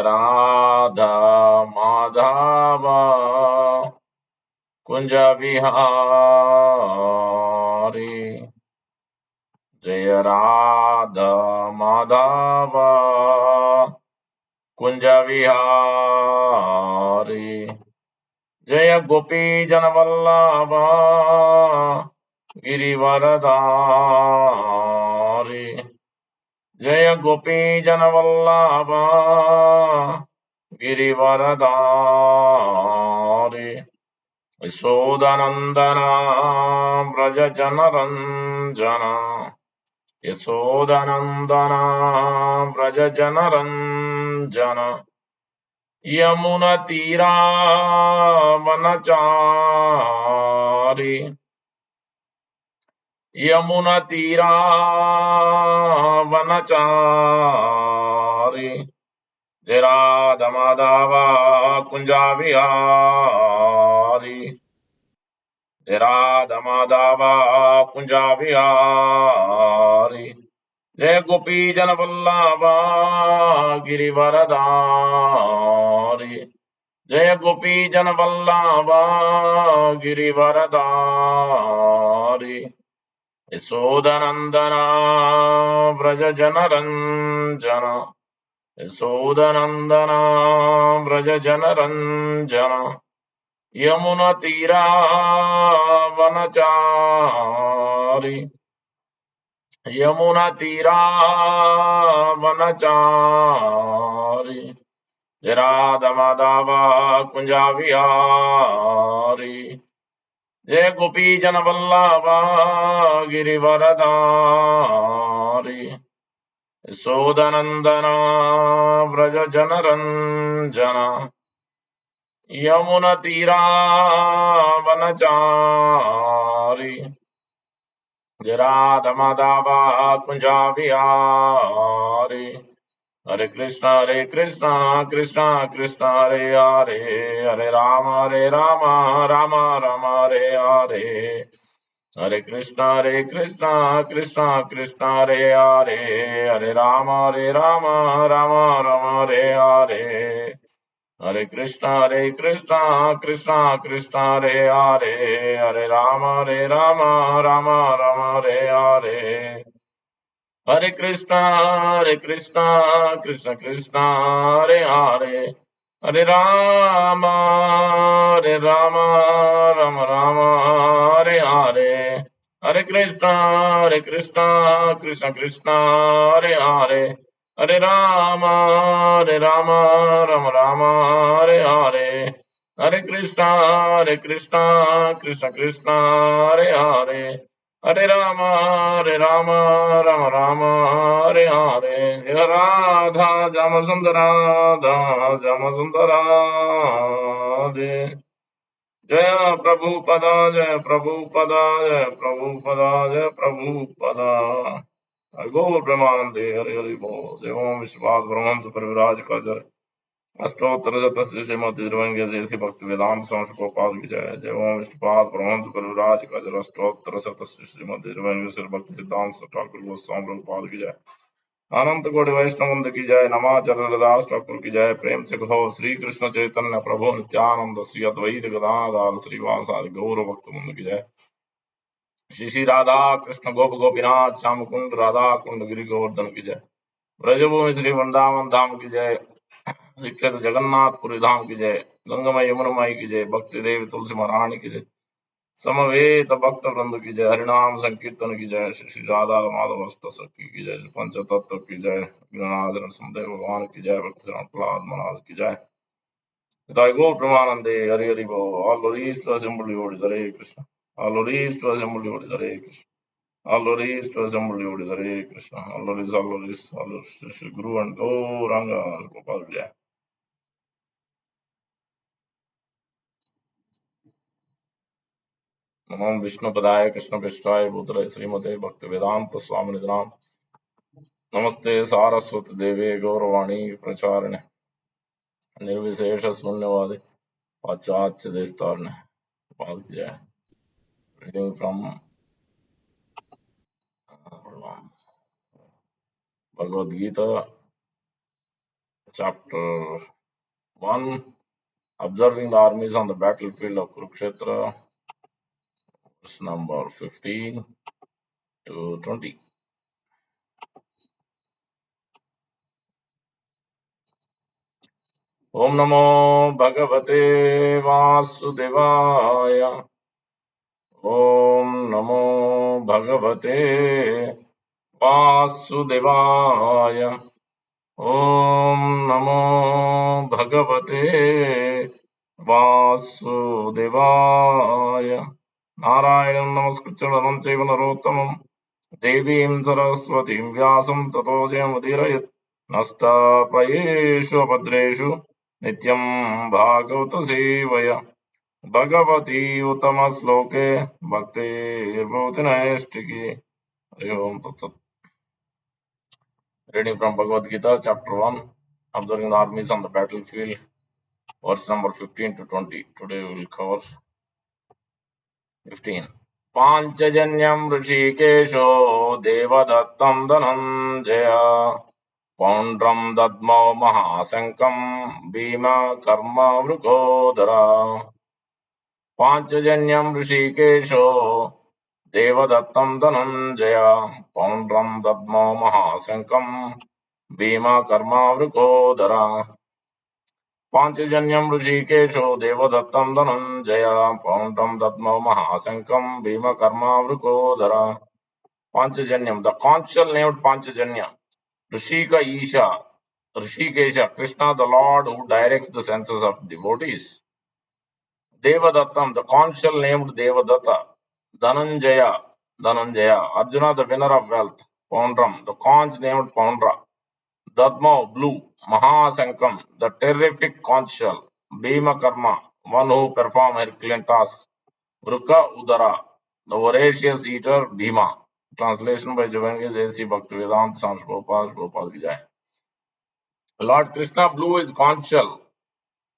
राधा माधव कुंज बिहारी। जय राधा माधव कुंज बिहारी। जय गोपी जनवल्लभ गिरिवरधारी। जय गोपी जनवल्लभ गिरिवरधारी। यशोदनंदन व्रज जनरंजन। यशोदनंदन व्रज जनरंजन। यमुना तीरा वनचारी। यमुना तीरा वनचारी। जय राधा माधव कुंजा बिहारी। जय राधा माधव कुंजा बिहारी। जय गोपी जन वल्लभ गिरिवरधारी। जय गोपी जन वल्लभ गिरिवरधारी। यशोदनंदन व्रज जनरंजन। यशोदनंदन व्रज जनरंजन। यमुना तीरा वनचारी। यमुना तीरा वनचारी। जय राधा माधव कुंजा बिहारी। जय गोपी जन वल्लभ गिरिवरधारी। यशोदनंदन व्रज जनरंजन। यमुना तीरा वनचारी। जय राधा माधव कुंजा बिहारी। हरे कृष्णा कृष्णा कृष्णा हरे हरे। हरे राम राम राम हरे हरे। हरे कृष्णा कृष्णा कृष्णा हरे हरे। हरे राम राम राम हरे हरे। हरे कृष्णा कृष्णा कृष्णा हरे हरे। हरे राम राम राम हरे हरे। हरे कृष्णा कृष्ण कृष्णा हरे हरे। हरे राम राम हरे हरे। हरे कृष्णा कृष्ण कृष्णा हरे हरे। हरे राम राम हरे हरे। हरे कृष्णा कृष्ण कृष्णा हरे हरे। हरे राम राम हरे हरे। जय राधा श्याम सुंदर राधा श्याम सुंदर राधे। जय प्रभुपदा जय प्रभुपदा जय प्रभुपदा जय प्रभुपदा। गौर प्रेमानंदे हरि हरि बोल। जय ओम विश्वास ब्रह्मंस परिविराज काजर अष्टोत्तर शतस्य श्रीमती द्रवंग जैसी भक्ति वेदांत संस गोपाल की जय। जय ओम विष्णुपाद परमहंस परिव्राज काजर अष्टोत्तर शतस्य श्रीमती द्रवंग भक्ति सिद्धांत ठाकुर गोस्वामी प्रभुपाद की जय। अनंत कोटि वैष्णवंद की जय। नमाचार्य दास ठाकुर की जय। प्रेम से कहो श्री कृष्ण चैतन्य प्रभु नित्यानंद श्री अद्वैत गदाधर श्रीवासादि गौर भक्त मुंद की जय। श्री श्री राधा कृष्ण गोप गोपीनाथ श्याम कुंड राधा कुंड गिरि गोवर्धन की जय। ब्रजभूमि श्री वृंदावन धाम की जय। श्री क्षेत्र जगन्नाथपुरी धाम की जय। गंगामय यमुनामय की जय। भक्ति देवी तुलसी महारानी की जय। समवेत भक्त वृंद की जय। हरिनाम संकीर्तन की जय। श्री श्री राधा माधव अष्ट सखी की जय। पंच तत्व की जय। गिरिनाथ समदेव भगवान की जय। भक्त प्रहलाद महाराज की जय। गो प्रेमानंदे हरि हरि बो। All glories to assembled lords, Hare Krishna. All glories to assembled lords, Hare Krishna. All glories to assembled lords, Hare Krishna. All glories, all glories, all glories to Shri Guru and Gauranga Gopal Jai. नमो विष्णुपदाय कृष्णपृष्ठाय भूतले श्रीमते भक्तिवेदांत स्वामिनिधि नाम। नमस्ते सारस्वत देवे गौरवाणी प्रचारिणे निर्विशेष शून्यवादि पाश्चात्य देशतारिणे। पाद की जय। Reading from Bhagavad Gita Chapter 1, Observing the Armies on the Battlefield of Kurukshetra, verse number 15 to 20. Om Namo Bhagavate Vasudevaya. Om Namo Bhagavate Vasudevaya. Om Namo Bhagavate Vasudevaya. Narayanam Namaskritya Naram Chaiva Narottamam Devim Saraswatim Vyasam Tato Jayamudirayat Nastapayeshu Abhadreshu Nityam Bhagavata Sevaya Bhagavati Uttama Sloke Bhakti Bhavati Naistiki. Om Tat Sat. Reading from Bhagavad Gita, chapter 1, Observing the Armies on the Battlefield, verse number 15 to 20. Today we will cover 15. Panchajanyam Rishikesho Devadatam Dhananjaya Paundram Dadmau Mahasankam Bhima Karma Vrukodara. Panchajanyam Rishikesho Devadatam Dhananjaya Paundram Dadmau Mahasankam Bhima Karma Vrukodara. Panchajanyam Rishikesho Devadatam Dhananjaya Paundram Dadmau Mahasankam Bhima Karma Vrukodara. Panchajanyam, the conch shell named Panchajanya. Rishika Isha, Rishikesha, Krishna, the Lord who directs the senses of devotees. Devadattam, the conch shell named Devadatta. Dhananjaya, Dhananjaya, Arjuna, the winner of wealth. Poundram, the conch named Poundra. Dadmo, blue. Mahasankam, the terrific conch shell. Bhima Karma, one who performs Herculean tasks. Vruka Udara, the voracious eater Bhima. Translation by Javangis A.C. Bhaktivedanta Swami Gopal Gopal Vijay. Lord Krishna blew his conch shell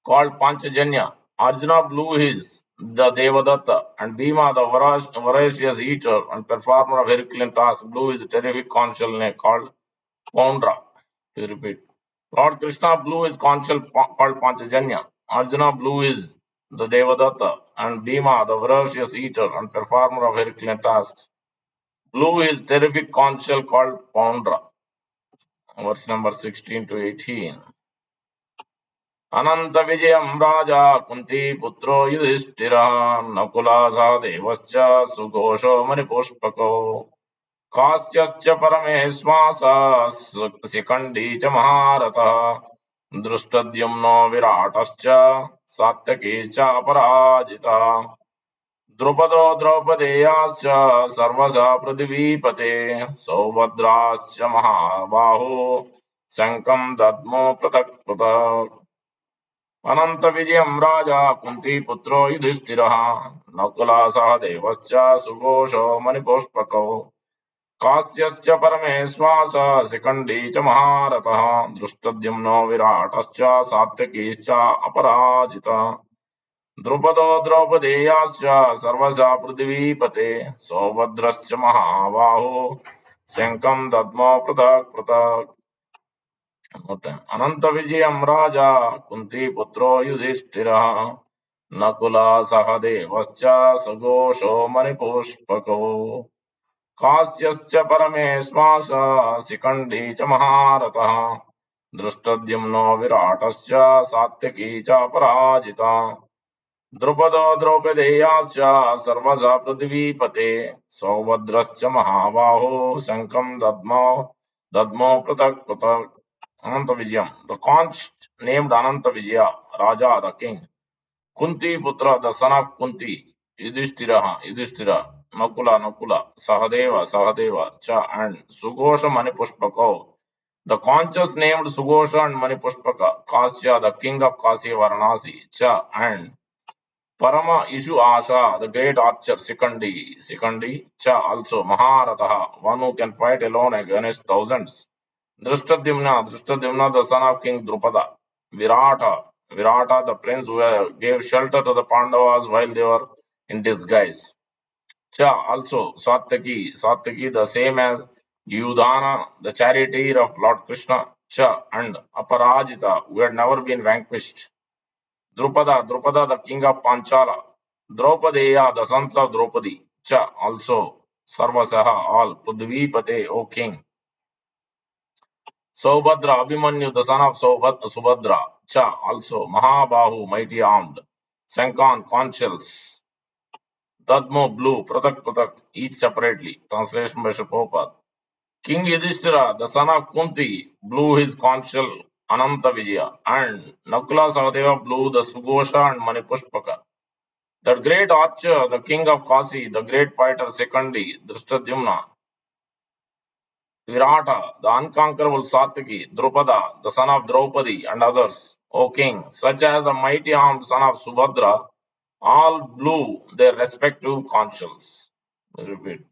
called Panchajanya. Arjuna blew his, the Devadatta, and Bhima, the voracious eater and performer of Herculean tasks, blew his terrific conch shell called Poundra. To repeat. Lord Krishna blew his conch shell called Panchajanya. Arjuna blew his, the Devadatta, and Bhima, the voracious eater and performer of Herculean tasks, blew his terrific conch shell called Poundra. Verse number 16 to 18. अनंत विजयम राजा कुंती पुत्रो युधिष्ठिरः नकुला सहदेवश्च सुघोषो मणिपुष्पको कास्यश्च परमेश्वासः शिखण्डी च महारथः दृष्टद्युम्नो विराटश्च सात्यकी च अपराजितः द्रुपदो द्रौपदेयाश्च सर्वशः पृथिवीपते सौभद्राश्च महाबाहो शङ्खं दद्मो पृथक् पृथक् अनंत विजयम राजा कुंती पुत्रो युधिष्ठिरः नकुला सहदेवश्च सुघोषो मणिपुष्पकौ कास्यश्च परमेश्वास शिखण्डी च महारथः दृष्टद्युम्नो विराटश्च सात्यकीश्च अपराजितः द्रुपदो द्रौपदेयाश्च सर्वशः पृथिवीपते सौभद्रश्च महाबाहो शङ्खं दद्मो पृथक् पृथक् अनंत विजयम राजा कुंती पुत्रो युधिष्ठिरः नकुला सहदेवश्च सुघोषो मणिपुष्पको कास्यश्च परमेश्वास शिखण्डी च महारथः दृष्टद्युम्नो विराटश्च सात्यकी च पराजिता द्रुपदो द्रौपदेयाश्च सर्वशः पृथिवीपते सौभद्रश्च महाबाहो शङ्खं दद्मो पृथक् पृथक् Ananta Vijayam, the conch named Ananta Vijaya, Raja, the king. Kunti Putra, the son of Kunti, Yudhishthira, Nakula, Sahadeva, Cha, and Sughosha Manipushpaka. The conches named Sughosha and Manipushpaka, Kasya, the king of Kasi Varanasi, Cha, and Parama Ishu Asha, the great archer, Sikandi, Cha, also Maharatha, one who can fight alone against thousands. Drishtadyumna, the son of King Drupada. Virata, the prince who gave shelter to the Pandavas while they were in disguise. Cha, also Satyaki, the same as Yudhana, the charioteer of Lord Krishna. Cha and Aparajita, who had never been vanquished. Drupada, the king of Panchala. Draupadeya, the sons of Draupadi. Cha also. Sarvasaha, all. Prudvipate, O king. Saubhadra, Abhimanyu, the son of Subhadra. Cha also. Mahabahu, mighty armed. Sankan, conchals. Dadmo, blue. Pratak, each separately. Translation by Prabhupada. King Yudhishthira, the son of Kunti, blew his conchal Ananta Vijaya, and Nakula Sahadeva blew the Sugosha and Manipushpaka. That great archer, the king of Kasi, the great fighter Sekandi, Drishtadyumna, Virata, the unconquerable Satyaki, Drupada, the son of Draupadi, and others, O king, such as the mighty armed son of Subhadra, all blew their respective conchals. I repeat.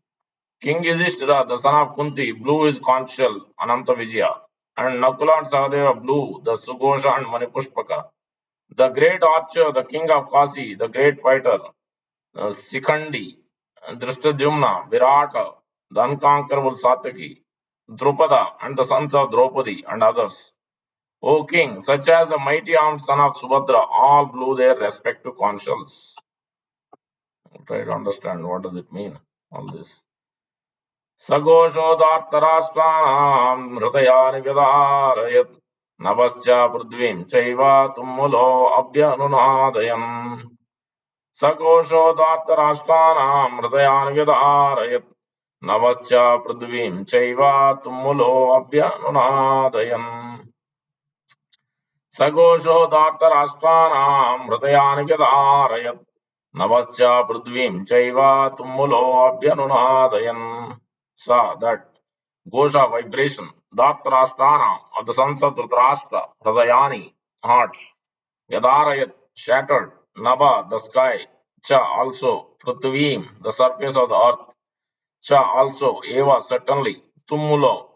King Yudhishthira, the son of Kunti, blew his conch shell, Ananta Vijaya, and Nakula and Sahadeva blew the Sugosha and Manipushpaka. The great archer, the king of Kasi, the great fighter, Sikhandi, Drishtadyumna, Virata, the unconquerable Satyaki, Drupada, and the sons of Draupadi, and others. O king, such as the mighty armed son of Subhadra, all blew their respective conch shells. Try to understand what does it mean, all this. सघोषोदार्तराष्ट्राणां हृदयानि व्यधारयत् नभश्च पृथ्वीं चैव तुम्मुलो अभ्यनुनादयन् सघोषोदार्तराष्ट्राणां हृदयानि व्यधारयत् नभश्च पृथ्वीं चैव तुम्मुलो अभ्यनुनादयन् सघोषोदार्तराष्ट्राणां हृदयानि व्यधारयत् नभश्च पृथ्वीं चैव तुम्मुलो अभ्यनुनादयन् Sa, that Gosha vibration, Dhartarashtrana of the sons of Dhritarashtra, Hridayani, hearts, Yadarayat, shattered, Nabha, the sky, Cha also, Prithvim, the surface of the earth, Cha also, Eva, certainly, Tumulo,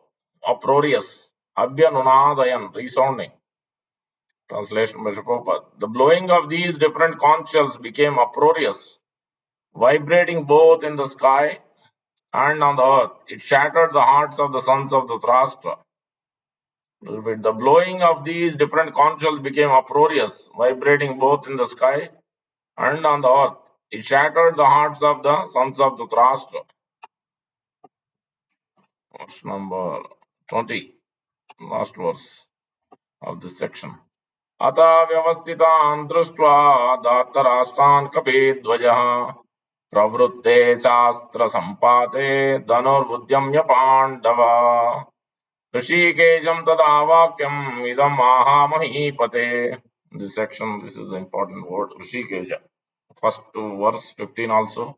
uproarious, Abhyanunadayan, resounding. Translation by Prabhupada. The blowing of these different conch shells became uproarious, vibrating both in the sky and on the earth. It shattered the hearts of the sons of the Dhritarashtra. The blowing of these different conch shells became uproarious, vibrating both in the sky and on the earth. It shattered the hearts of the sons of the Dhritarashtra. Verse number 20, last verse of this section. अथ व्यवस्थितान् दृष्ट्वा धार्तराष्ट्रान् कपिध्वजः प्रवृत्ते शास्त्रसम्पाते धनुर्बुद्ध्यम्य पाण्डवा ऋषिकेशं तदा वाक्यम् इदम् आहामहीपते. This section, this is the important word, Rishikesha. First verse 15 also,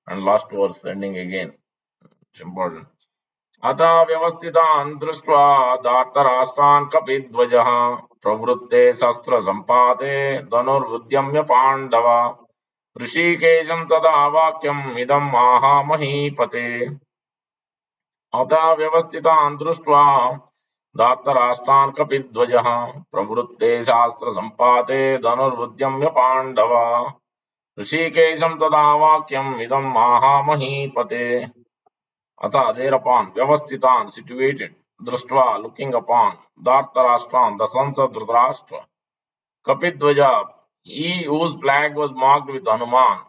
and last verse ending again. It's important. अतः व्यवस्थितान् दृष्ट्वा धार्तराष्ट्रान् कपिध्वजः प्रवृत्ते शस्त्रसम्पाते धनुर्बुद्ध्यम्य पाण्डवा ऋषिकेशं तदा वाक्यम् इदम् आहामहीपते. अतः व्यवस्थितान् दृष्ट्वा धार्तराष्ट्रान् कपिध्वजः प्रवृत्ते शास्त्रसम्पाते धनुर्बुद्ध्यम्य पाण्डवा ऋषिकेशं तदा वाक्यम् इदम् आहामहीपते. Atha, thereupon, Vyavasthitan, situated, Drushtva, looking upon, Dhartarashtra'n, the sons of Dhritarashtra, Kapidvaja, he whose flag was marked with Hanuman,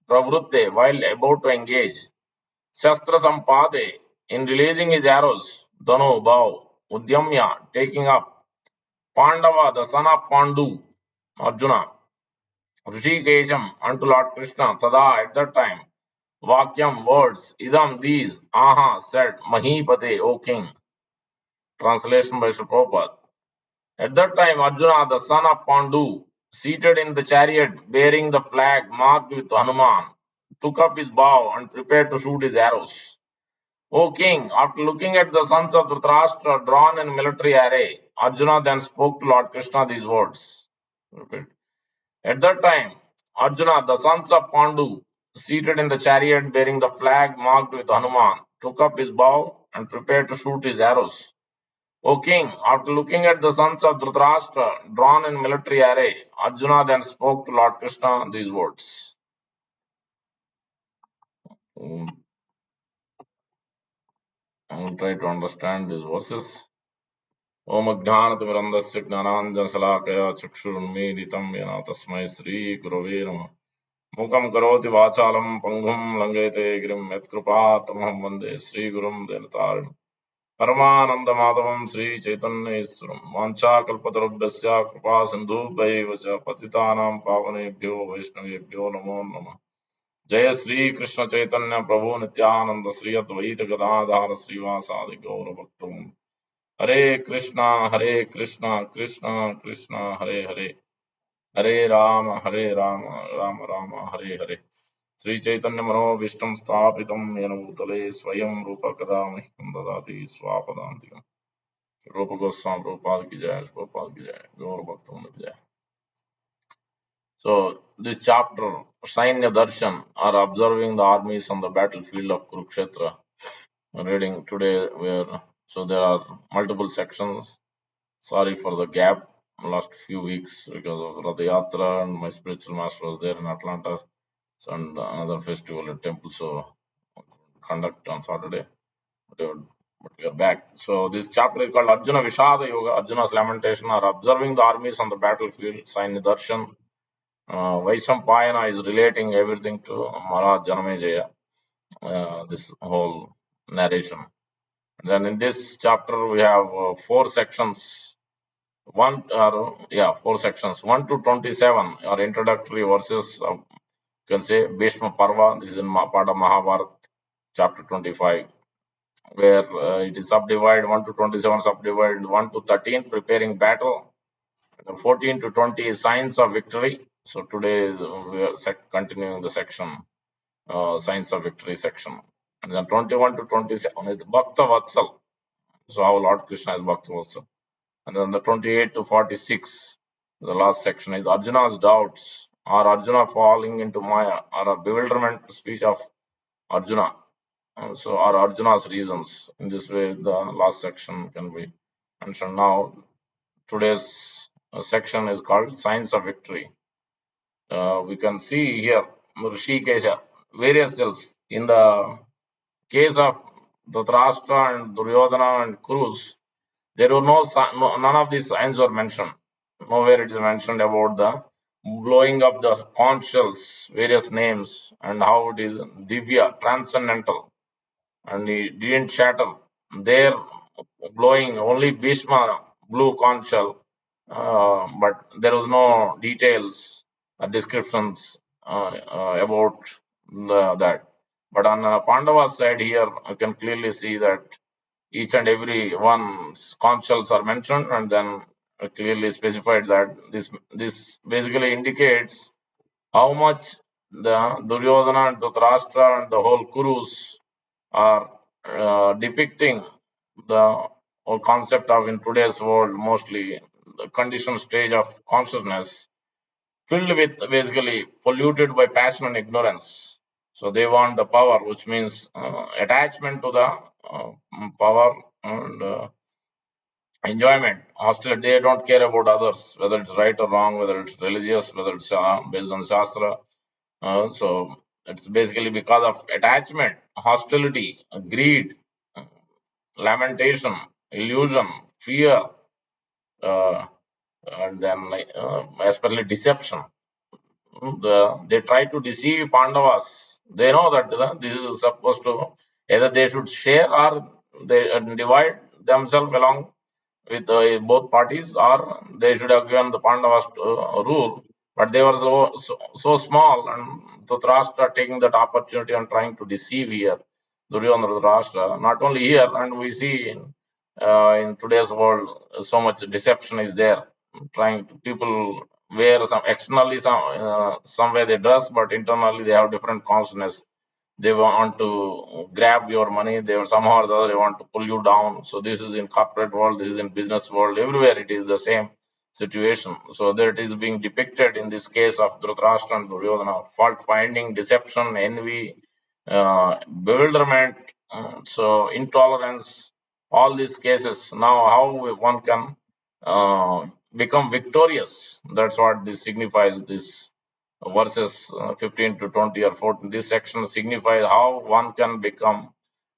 Pravrutte, while about to engage, Shastra Sampade, in releasing his arrows, Dhanu, bow, Udyamya, taking up, Pandava, the son of Pandu, Arjuna, Rishikesham, unto Lord Krishna, Tada, at that time, Vakyam, words, Idam, these, Aha, said, Mahipate, O king. Translation by Sri Prabhupada. At that time, Arjuna, the son of Pandu, seated in the chariot bearing the flag marked with Hanuman, took up his bow and prepared to shoot his arrows. O king, after looking at the sons of Dhritarashtra drawn in military array, Arjuna then spoke to Lord Krishna these words. Repeat. At that time, Arjuna, the sons of Pandu, seated in the chariot bearing the flag marked with Hanuman, took up his bow and prepared to shoot his arrows. O king, after looking at the sons of Dhritarashtra drawn in military array, Arjuna then spoke to Lord Krishna these words. I will try to understand these verses. ओम ज्ञानतिमिरन्दस्य ज्ञानाञ्जनशलाकया चक्षुरुन्मीलितं येन तस्मै श्रीगुरवे नमः। मूकं करोति वाचालं पङ्गुं लङ्घयते गिरिं यत्कृपातमहं वन्दे श्रीगुरुं देवतारिणम्। परमानन्दमाधवं श्रीचैतन्येश्वरं वाञ्छाकल्पतरुभ्यश्च कृपासिन्धुभ्यैव च पतितानां पावनेभ्यो वैष्णवेभ्यो नमो नमः। जय श्री कृष्ण चैतन्य प्रभु नित्यानंद श्री अद्वैत गदाधार श्रीवासादि गौरभक्तों। हरे कृष्णा कृष्णा कृष्णा हरे हरे, हरे राम राम राम हरे हरे। श्री चैतन्य मनोभीष्टं स्थापितं येन भूतले स्वयं रूप कदा मह्यं ददाति स्वापदान्तिकम्। रूप गोस्वामी प्रभुपाद की जय, प्रभुपाद की जय, गौर भक्तों की जय। So this chapter, Sainya Darshan, are observing the armies on the battlefield of Kurukshetra. Reading today, so there are multiple sections. Sorry for the gap last few weeks because of Ratha Yatra and my spiritual master was there in Atlanta and another festival and temple, so conduct on Saturday. But we are back. So this chapter is called Arjuna Vishada Yoga, Arjuna's lamentation, or observing the armies on the battlefield, sign Darshan. Vaishampayana is relating everything to Maharaj Janamejaya, this whole narration. And then in this chapter we have four sections. Four sections. 1 to 27 are introductory verses of, you can say, Bhishma Parva. This is in part of Mahabharata, chapter 25, where it is subdivided. 1 to 27 subdivided. 1 to 13 preparing battle. 14 to 20 is signs of victory. So today we are continuing the section, signs of victory section. And then 21 to 27 is Bhakta Vatsal. So our Lord Krishna is Bhakta Vatsal. And then the 28 to 46, the last section is Arjuna's doubts. Are Arjuna falling into Maya? Or a bewilderment speech of Arjuna? So are Arjuna's reasons. In this way, the last section can be mentioned. Now, today's section is called Signs of Victory. We can see here Rishikesha, various cells. In the case of Dhritarashtra and Duryodhana and Kurus, there were none of these signs were mentioned. Nowhere it is mentioned about the blowing up the conch shells, various names, and how it is divya, transcendental, and it didn't shatter. There, blowing only Bhishma blew conch shell, but there was no details, descriptions about that. But on Pandava's side here, you can clearly see that each and every one's conch shells are mentioned, and then clearly specified that this basically indicates how much the Duryodhana and Dhritarashtra and the whole Kurus are depicting the whole concept of, in today's world, mostly the conditioned stage of consciousness filled with, basically polluted by passion and ignorance. So they want the power, which means attachment to the power and enjoyment. Hostility, they don't care about others, whether it's right or wrong, whether it's religious, whether it's based on Shastra. So it's basically because of attachment, hostility, greed, lamentation, illusion, fear, uh, and then especially deception. They try to deceive Pandavas. They know that this is supposed to, either they should share or they divide themselves along with both parties, or they should have given the Pandavas rule. But they were so small, and Dhritarashtra taking that opportunity and trying to deceive here. Duryodhana Dhritarashtra, not only here, and we see in today's world, so much deception is there. Trying to people wear some externally some way they dress, but internally they have different consciousness. They want to grab your money. They somehow or the other they want to pull you down. So this is in corporate world. This is in business world. Everywhere it is the same situation. So there it is being depicted in this case of Dhritarashtra and Duryodhana: fault finding, deception, envy, bewilderment, so intolerance. All these cases. Now, how one can become victorious? That's what this signifies. This verses 15 to 20 or 14. This section signifies how one can become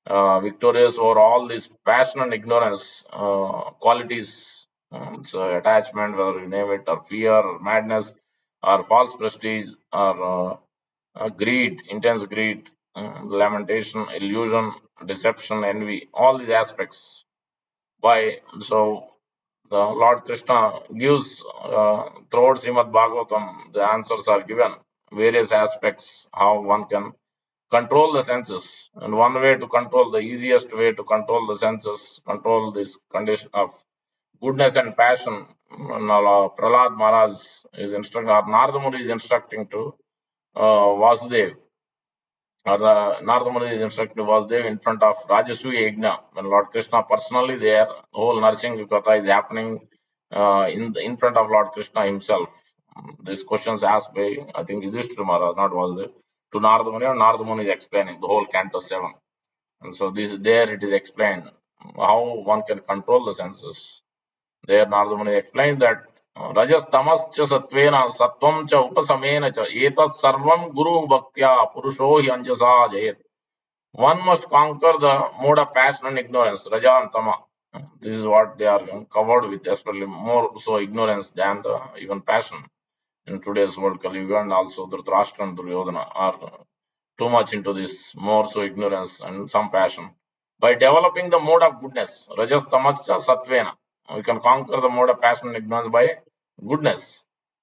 victorious over all this passion and ignorance qualities. So attachment, whether you name it, or fear, or madness, or false prestige, or greed, intense greed, lamentation, illusion, deception, envy, all these aspects. Why? So the Lord Krishna gives throughout Srimad Bhagavatam, the answers are given, various aspects how one can control the senses. And one way to control, the easiest way to control the senses, control this condition of goodness and passion. Prahlad Maharaj is instructing, or Narada Muni is instructing to Vasudev, or Narada Muni is instructing Vasudev in front of Rajasuya Yajna, when Lord Krishna personally there, whole Narsingha Katha is happening in front of Lord Krishna himself. These questions asked by, I think, Yudhishthira Maharaj, not Vasudev, to Narada Muni, and Narada Muni is explaining the whole Canto 7. And so this there it is explained how one can control the senses. There Narada Muni explained that Rajas tamas cha satvena sattvam cha upasamena cha etat sarvam guru bhaktya purusho hi anjasa jayet. One must conquer the mode of passion and ignorance, Raja and Tama. This is what they are covered with, especially more so ignorance than the even passion in today's world. Kali Yuga, and also Dhritarashtra and Duryodhana are too much into this, more so ignorance and some passion. By developing the mode of goodness, Rajas Tamascha Satvena, we can conquer the mode of passion and ignorance by goodness.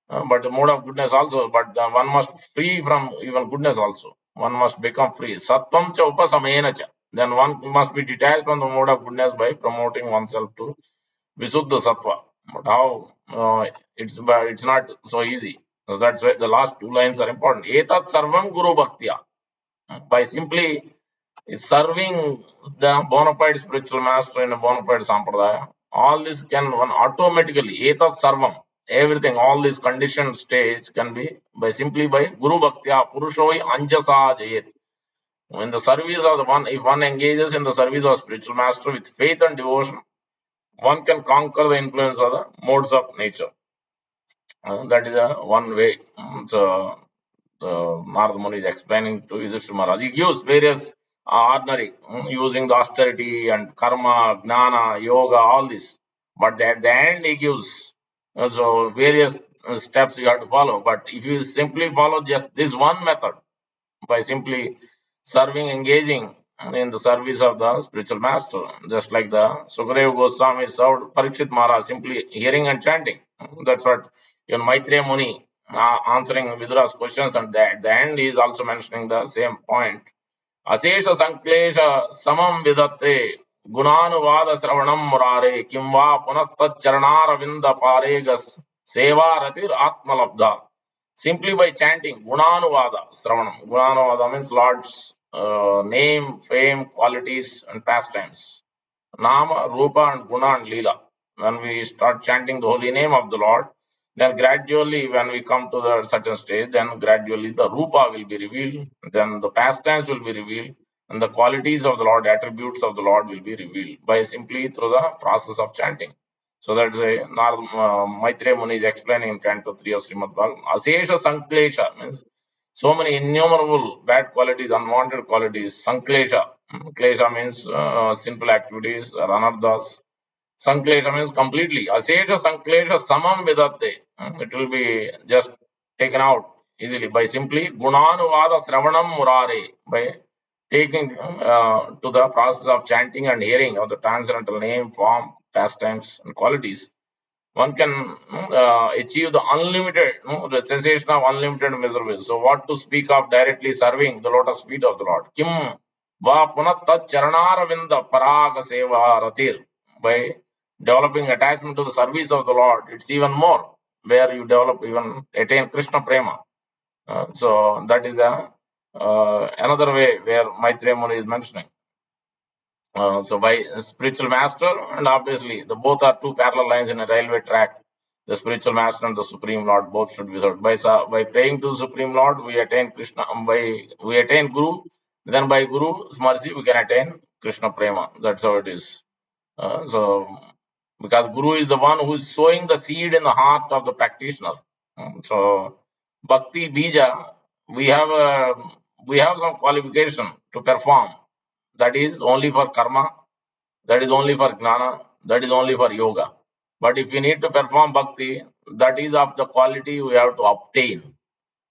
But the mode of goodness also, but one must free from even goodness also. One must become free. Sattvam cha upasamena cha. Then one must be detached from the mode of goodness by promoting oneself to Visuddha Sattva. But how? It's not so easy. So that's why the last two lines are important. Etat sarvam guru bhaktya, by simply serving the bona fide spiritual master in a bona fide sampradaya. All this can one automatically, etat sarvam, everything, all these conditioned stage can be by simply by Guru Bhaktya, Purushoi Anjasa Jayet. In the service of the one, if one engages in the service of spiritual master with faith and devotion, one can conquer the influence of the modes of nature. That is one way. So Narada Muni is explaining to Yudhishthira Maharaj. He gives various ordinary, using the austerity and karma, gnana, yoga, all this. But at the end, he gives so various steps you have to follow. But if you simply follow just this one method, by simply serving, engaging in the service of the spiritual master, just like the Sukadeva Goswami served Parikshit Maharaj, simply hearing and chanting. That's what even Maitreya Muni answering Vidura's questions, and at the end he is also mentioning the same point. Asesha Sanklesha Samam Vidatte Gunanuvada Sravanam Murare Kimva Punat Charanaravinda Paregas Seva Ratir Atmalabdha. Simply by chanting Gunanuvada Sravanam. Gunanuvada means Lord's name, fame, qualities, and pastimes. Nama, Rupa, and Guna and Leela. When we start chanting the holy name of the Lord, then gradually, when we come to the certain stage, then gradually the Rupa will be revealed, then the pastimes will be revealed, and the qualities of the Lord, attributes of the Lord will be revealed by simply through the process of chanting. So that's why Maitreya Muni is explaining in Canto 3 of Srimad Bhagavatam. Asesha Sanklesha means so many innumerable bad qualities, unwanted qualities. Sanklesha. Klesha means sinful activities, ranardas. Sanklesha means completely. Asesha Sanklesha Samam Vidatte. It will be just taken out easily by simply Gunanuvada Sravanam Murare. By taking to the process of chanting and hearing of the transcendental name, form, pastimes, and qualities, one can achieve the unlimited, the sensation of unlimited misery. So, what to speak of directly serving the lotus feet of the Lord? Kim va punat tat charanaravinda paraga seva ratir. By developing attachment to the service of the Lord, it's even more, where you develop, even attain Krishna prema. So, that is another way where Maitreya Muni is mentioning. So by spiritual master, and obviously the both are two parallel lines in a railway track. The spiritual master and the supreme Lord both should be served. By praying to the supreme Lord, we attain Krishna. We attain Guru. Then by Guru's mercy, we can attain Krishna prema. That's how it is. So because Guru is the one who is sowing the seed in the heart of the practitioner. So Bhakti Bija, we have some qualification to perform. That is only for karma, that is only for gnana, that is only for yoga. But if you need to perform bhakti, that is of the quality we have to obtain.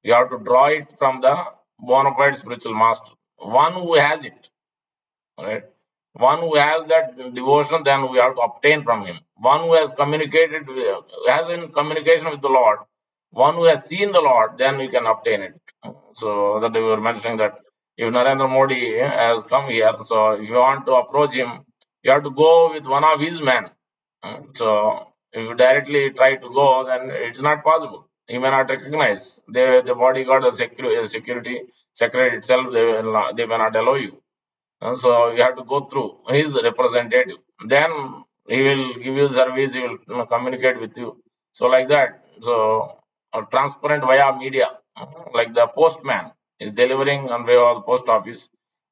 You have to draw it from the bona fide spiritual master, one who has it, right? One who has that devotion, then we have to obtain from him. One who has communicated, has in communication with the Lord, one who has seen the Lord, then we can obtain it. So that we were mentioning that if Narendra Modi has come here, so if you want to approach him, you have to go with one of his men. So if you directly try to go, then it's not possible. He may not recognize. The bodyguard, the security secretary itself, they may not allow you. So you have to go through his representative. Then he will give you service. He will communicate with you. So like that. So transparent via media, like the postman is delivering on way of the post office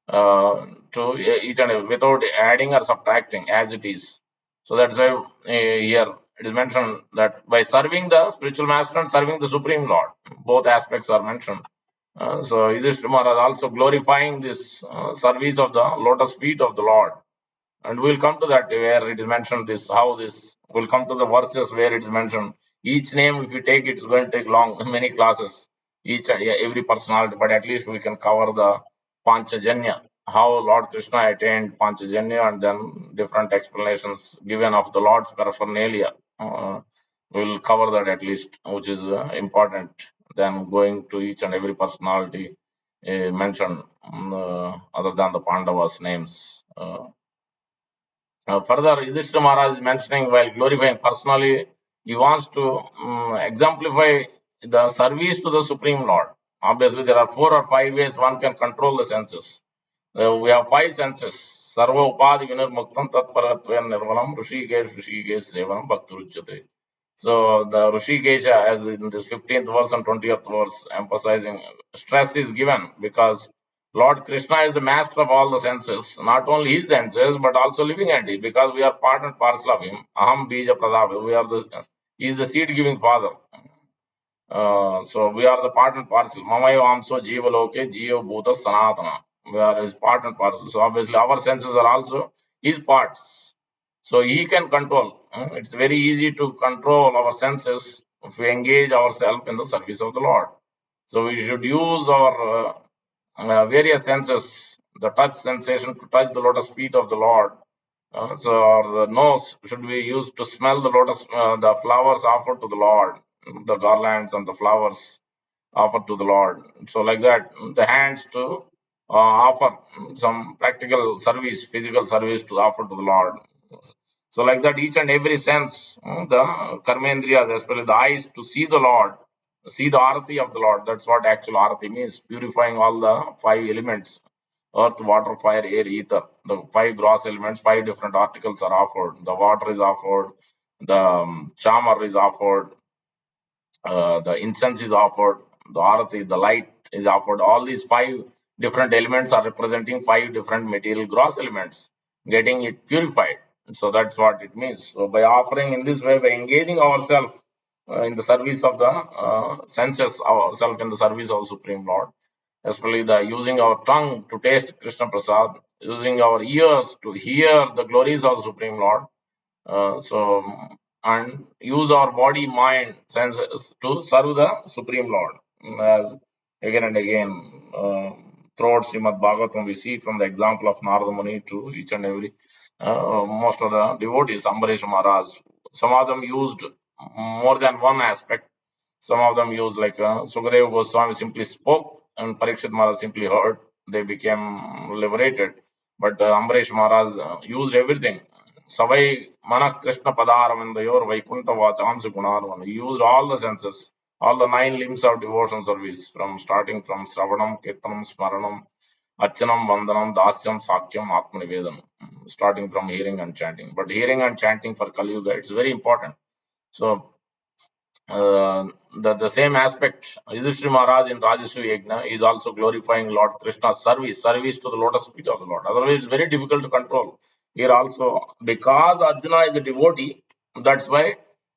to each and every without adding or subtracting as it is. So that's why here it is mentioned that by serving the spiritual master and serving the supreme Lord, both aspects are mentioned. So Yudhishthira Maharaj also glorifying this service of the lotus feet of the Lord. And we'll come to that where it is mentioned this, how this will come to the verses where it is mentioned. Each name, if you take it, it's going to take long, many classes, each yeah, every personality, but at least we can cover the Panchajanya, how Lord Krishna attained Panchajanya, and then different explanations given of the Lord's paraphernalia. We'll cover that at least, which is important than going to each and every personality mentioned other than the Pandavas' names. Further, Yudhishthira Maharaj is mentioning while glorifying personally, he wants to exemplify the service to the Supreme Lord. Obviously, there are 4 or 5 ways one can control the senses. We have 5 senses. Sarva upadi vinirmuktam tat paratven nirvalam Rishikesh sevanam bhakturujyate. So the Rishikesha, as in this 15th verse and 20th verse, emphasizing stress is given because Lord Krishna is the master of all the senses, not only his senses, but also living entity, because we are part and parcel of him. Aham Bija Pradava. We are the he is the seed giving father. So we are the part and parcel. Mamayo Amso Jiva Loke Jiva Bhuta Sanatana. We are his part and parcel. So obviously our senses are also his parts. So he can control. It's very easy to control our senses if we engage ourselves in the service of the Lord. So we should use our various senses, the touch sensation to touch the lotus feet of the Lord. So or the nose should be used to smell the lotus, the flowers offered to the Lord, the garlands and the flowers offered to the Lord. So like that, the hands to offer some practical service, physical service to offer to the Lord. So like that, each and every sense, the karmendriyas, especially the eyes, to see the Lord, see the arati of the Lord. That's what actual arati means, purifying all the 5 elements: earth, water, fire, air, ether. The 5 gross elements, 5 different articles are offered. The water is offered, the chamar is offered, the incense is offered, the arati, the light is offered. All these 5 different elements are representing 5 different material gross elements, getting it purified. So that's what it means. So by offering in this way, by engaging ourselves in the service of the senses, ourselves in the service of Supreme Lord, especially the using our tongue to taste Krishna Prasad, using our ears to hear the glories of the Supreme Lord, so and use our body, mind, senses to serve the Supreme Lord. As again and again, throughout Srimad Bhagavatam, we see from the example of Narada Muni to each and every most of the devotees, Ambarish Maharaj. Some of them used more than one aspect. Some of them used like Sukadeva Goswami simply spoke, and Parikshit Maharaj simply heard. They became liberated. But Ambarish Maharaj used everything. Savai Manak Krishna Padaramandayor Vaikunta Vachamsi Gunarvan. He used all the senses, all the 9 limbs of devotion service, from starting from Sravanam, Kirtanam, Smaranam, Archanam, Vandanam, Dasyam, Sakyam, Atmanivedanam, starting from hearing and chanting. But hearing and chanting for Kali Yuga, it's very important. So the same aspect, Yudhishthira Maharaj in Rajaswi Yajna is also glorifying Lord Krishna's service to the lotus feet of the Lord. Otherwise, it's very difficult to control. Here also, because Arjuna is a devotee, that's why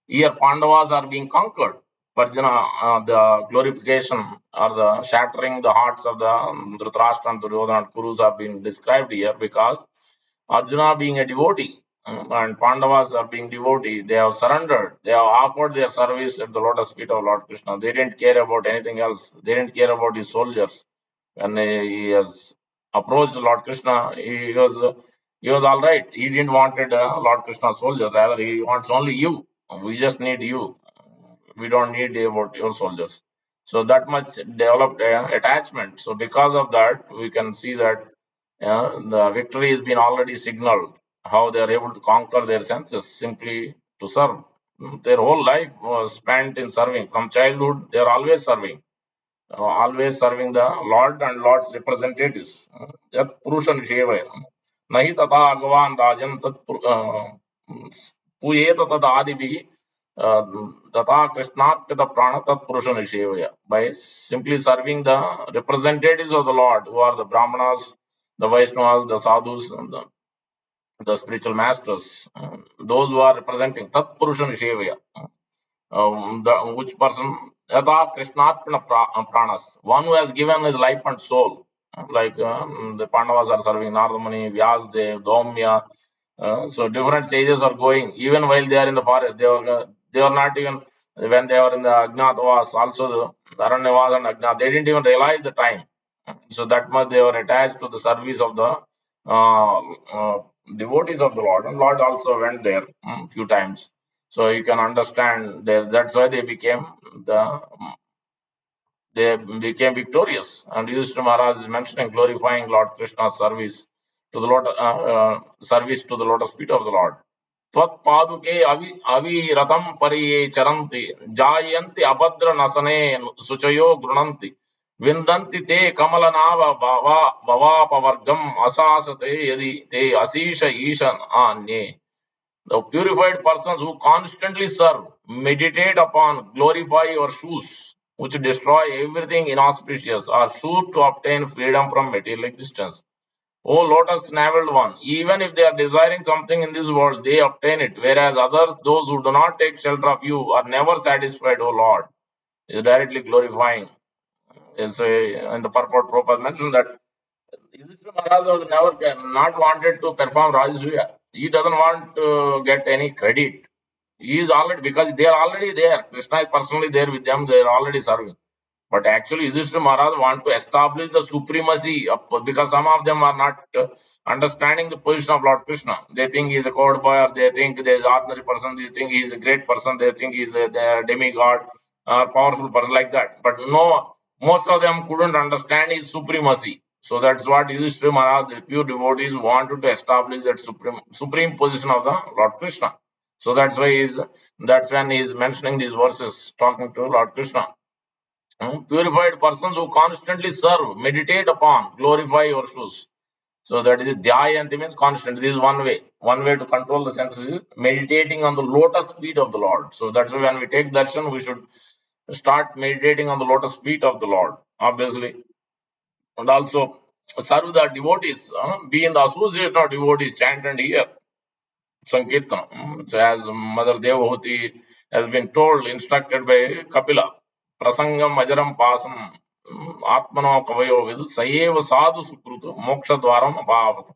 here Pandavas are being conquered. Parjana, the glorification or the shattering the hearts of the Dhritarashtra and Duryodhana and Kurus have been described here because Arjuna being a devotee and Pandavas are being devotee, they have surrendered, they have offered their service at the lotus feet of Lord Krishna. They didn't care about anything else. They didn't care about his soldiers. When he has approached Lord Krishna, he was all right. He didn't wanted Lord Krishna soldiers. Rather, he wants only you. We just need you. We don't need about your soldiers. So that much developed attachment. So because of that, we can see that the victory has been already signaled. How they are able to conquer their senses simply to serve. Their whole life was spent in serving. From childhood, they are always serving the Lord and Lord's representatives. Yat Purusha Nishevaya. Nahi tata Agavan Rajan tat Puyeta tad Adibi Tata Krishnarpita Prana tat Purusha Nishevaya. By simply serving the representatives of the Lord, who are the Brahmanas, the Vaishnavas, the Sadhus, and the spiritual masters, those who are representing Tat Purusha Nishevaya. Which person yatha krishnarpana pranas, one who has given his life and soul, like the Pandavas are serving Nardamani, Vyasdev, Dhaumya. So different sages are going even while they are in the forest. They were not even when they were in the Ajnatavas, also the Aranyavas and Ajnat, they didn't even realize the time. So that much they were attached to the service of the uh, uh, devotees of the Lord, and Lord also went there few times. So you can understand there. That's why they became victorious. And Yudhishthira Maharaj is mentioning glorifying Lord Krishna's service to the lotus feet of the Lord. त्वत्पादुके अविरतं परिये चरन्ति जायन्ति अभद्र नसने शुचयो गृणन्ति विन्दन्ति ते कमलनाभ भवापवर्गम् असासते यदि ते अशीष ईश अन्ये. The purified persons who constantly serve, meditate upon, glorify your shoes, which destroy everything inauspicious, are sure to obtain freedom from material existence. O lotus naveled one, even if they are desiring something in this world, they obtain it, whereas others, those who do not take shelter of you, are never satisfied, O Lord. Is directly glorifying. In the purport, Prabhupada mentioned that Yudhishthira Maharaj was never not wanted to perform Rajasuya. He doesn't want to get any credit. He is already, because they are already there. Krishna is personally there with them. They are already serving. But actually, Yudhishthira Maharaj want to establish the supremacy because some of them are not understanding the position of Lord Krishna. They think he is a code boy, or they think there is ordinary person. They think he is a great person. They think he is the demigod or powerful person like that. But no, most of them couldn't understand his supremacy. So that's what Yudhishthira Maharaj, the pure devotees, wanted to establish that supreme position of the Lord Krishna. So that's when he is mentioning these verses, talking to Lord Krishna. Purified persons who constantly serve, meditate upon, glorify your shoes. So that is dhyayanti, means constant. This is one way. One way to control the senses is meditating on the lotus feet of the Lord. So that's why when we take darshan, we should start meditating on the lotus feet of the Lord, obviously. And also serve the devotees, be in the association of devotees, chant and hear. Sankirtan. So as Mother Devahuti has been told, instructed by Kapila, Prasangam Ajaram Pasam Atmano Kavayo Vidu Sayeva Sadhu Sukrutu Moksha Dwaram Apavat.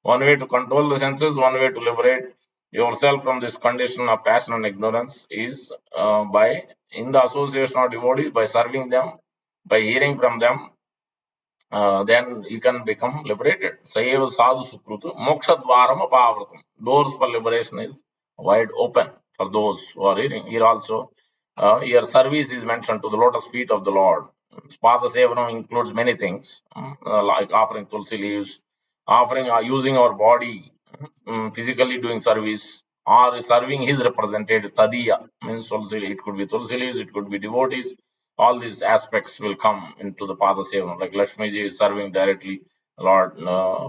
One way to control the senses, one way to liberate yourself from this condition of passion and ignorance is by in the association of devotees, by serving them, by hearing from them, then you can become liberated. Sayeva sadhu sukrutu moksha dwaram apavratam. Doors for liberation is wide open for those who are hearing. Here also, your service is mentioned to the lotus feet of the Lord. Spada Sevanam includes many things, like offering tulsi leaves, offering using our body, physically doing service, or serving his representative. Tadiya means tulsi. It could be tulsi leaves, it could be devotees. All these aspects will come into the Pada Seva, like Lakshmi ji is serving directly, Lord,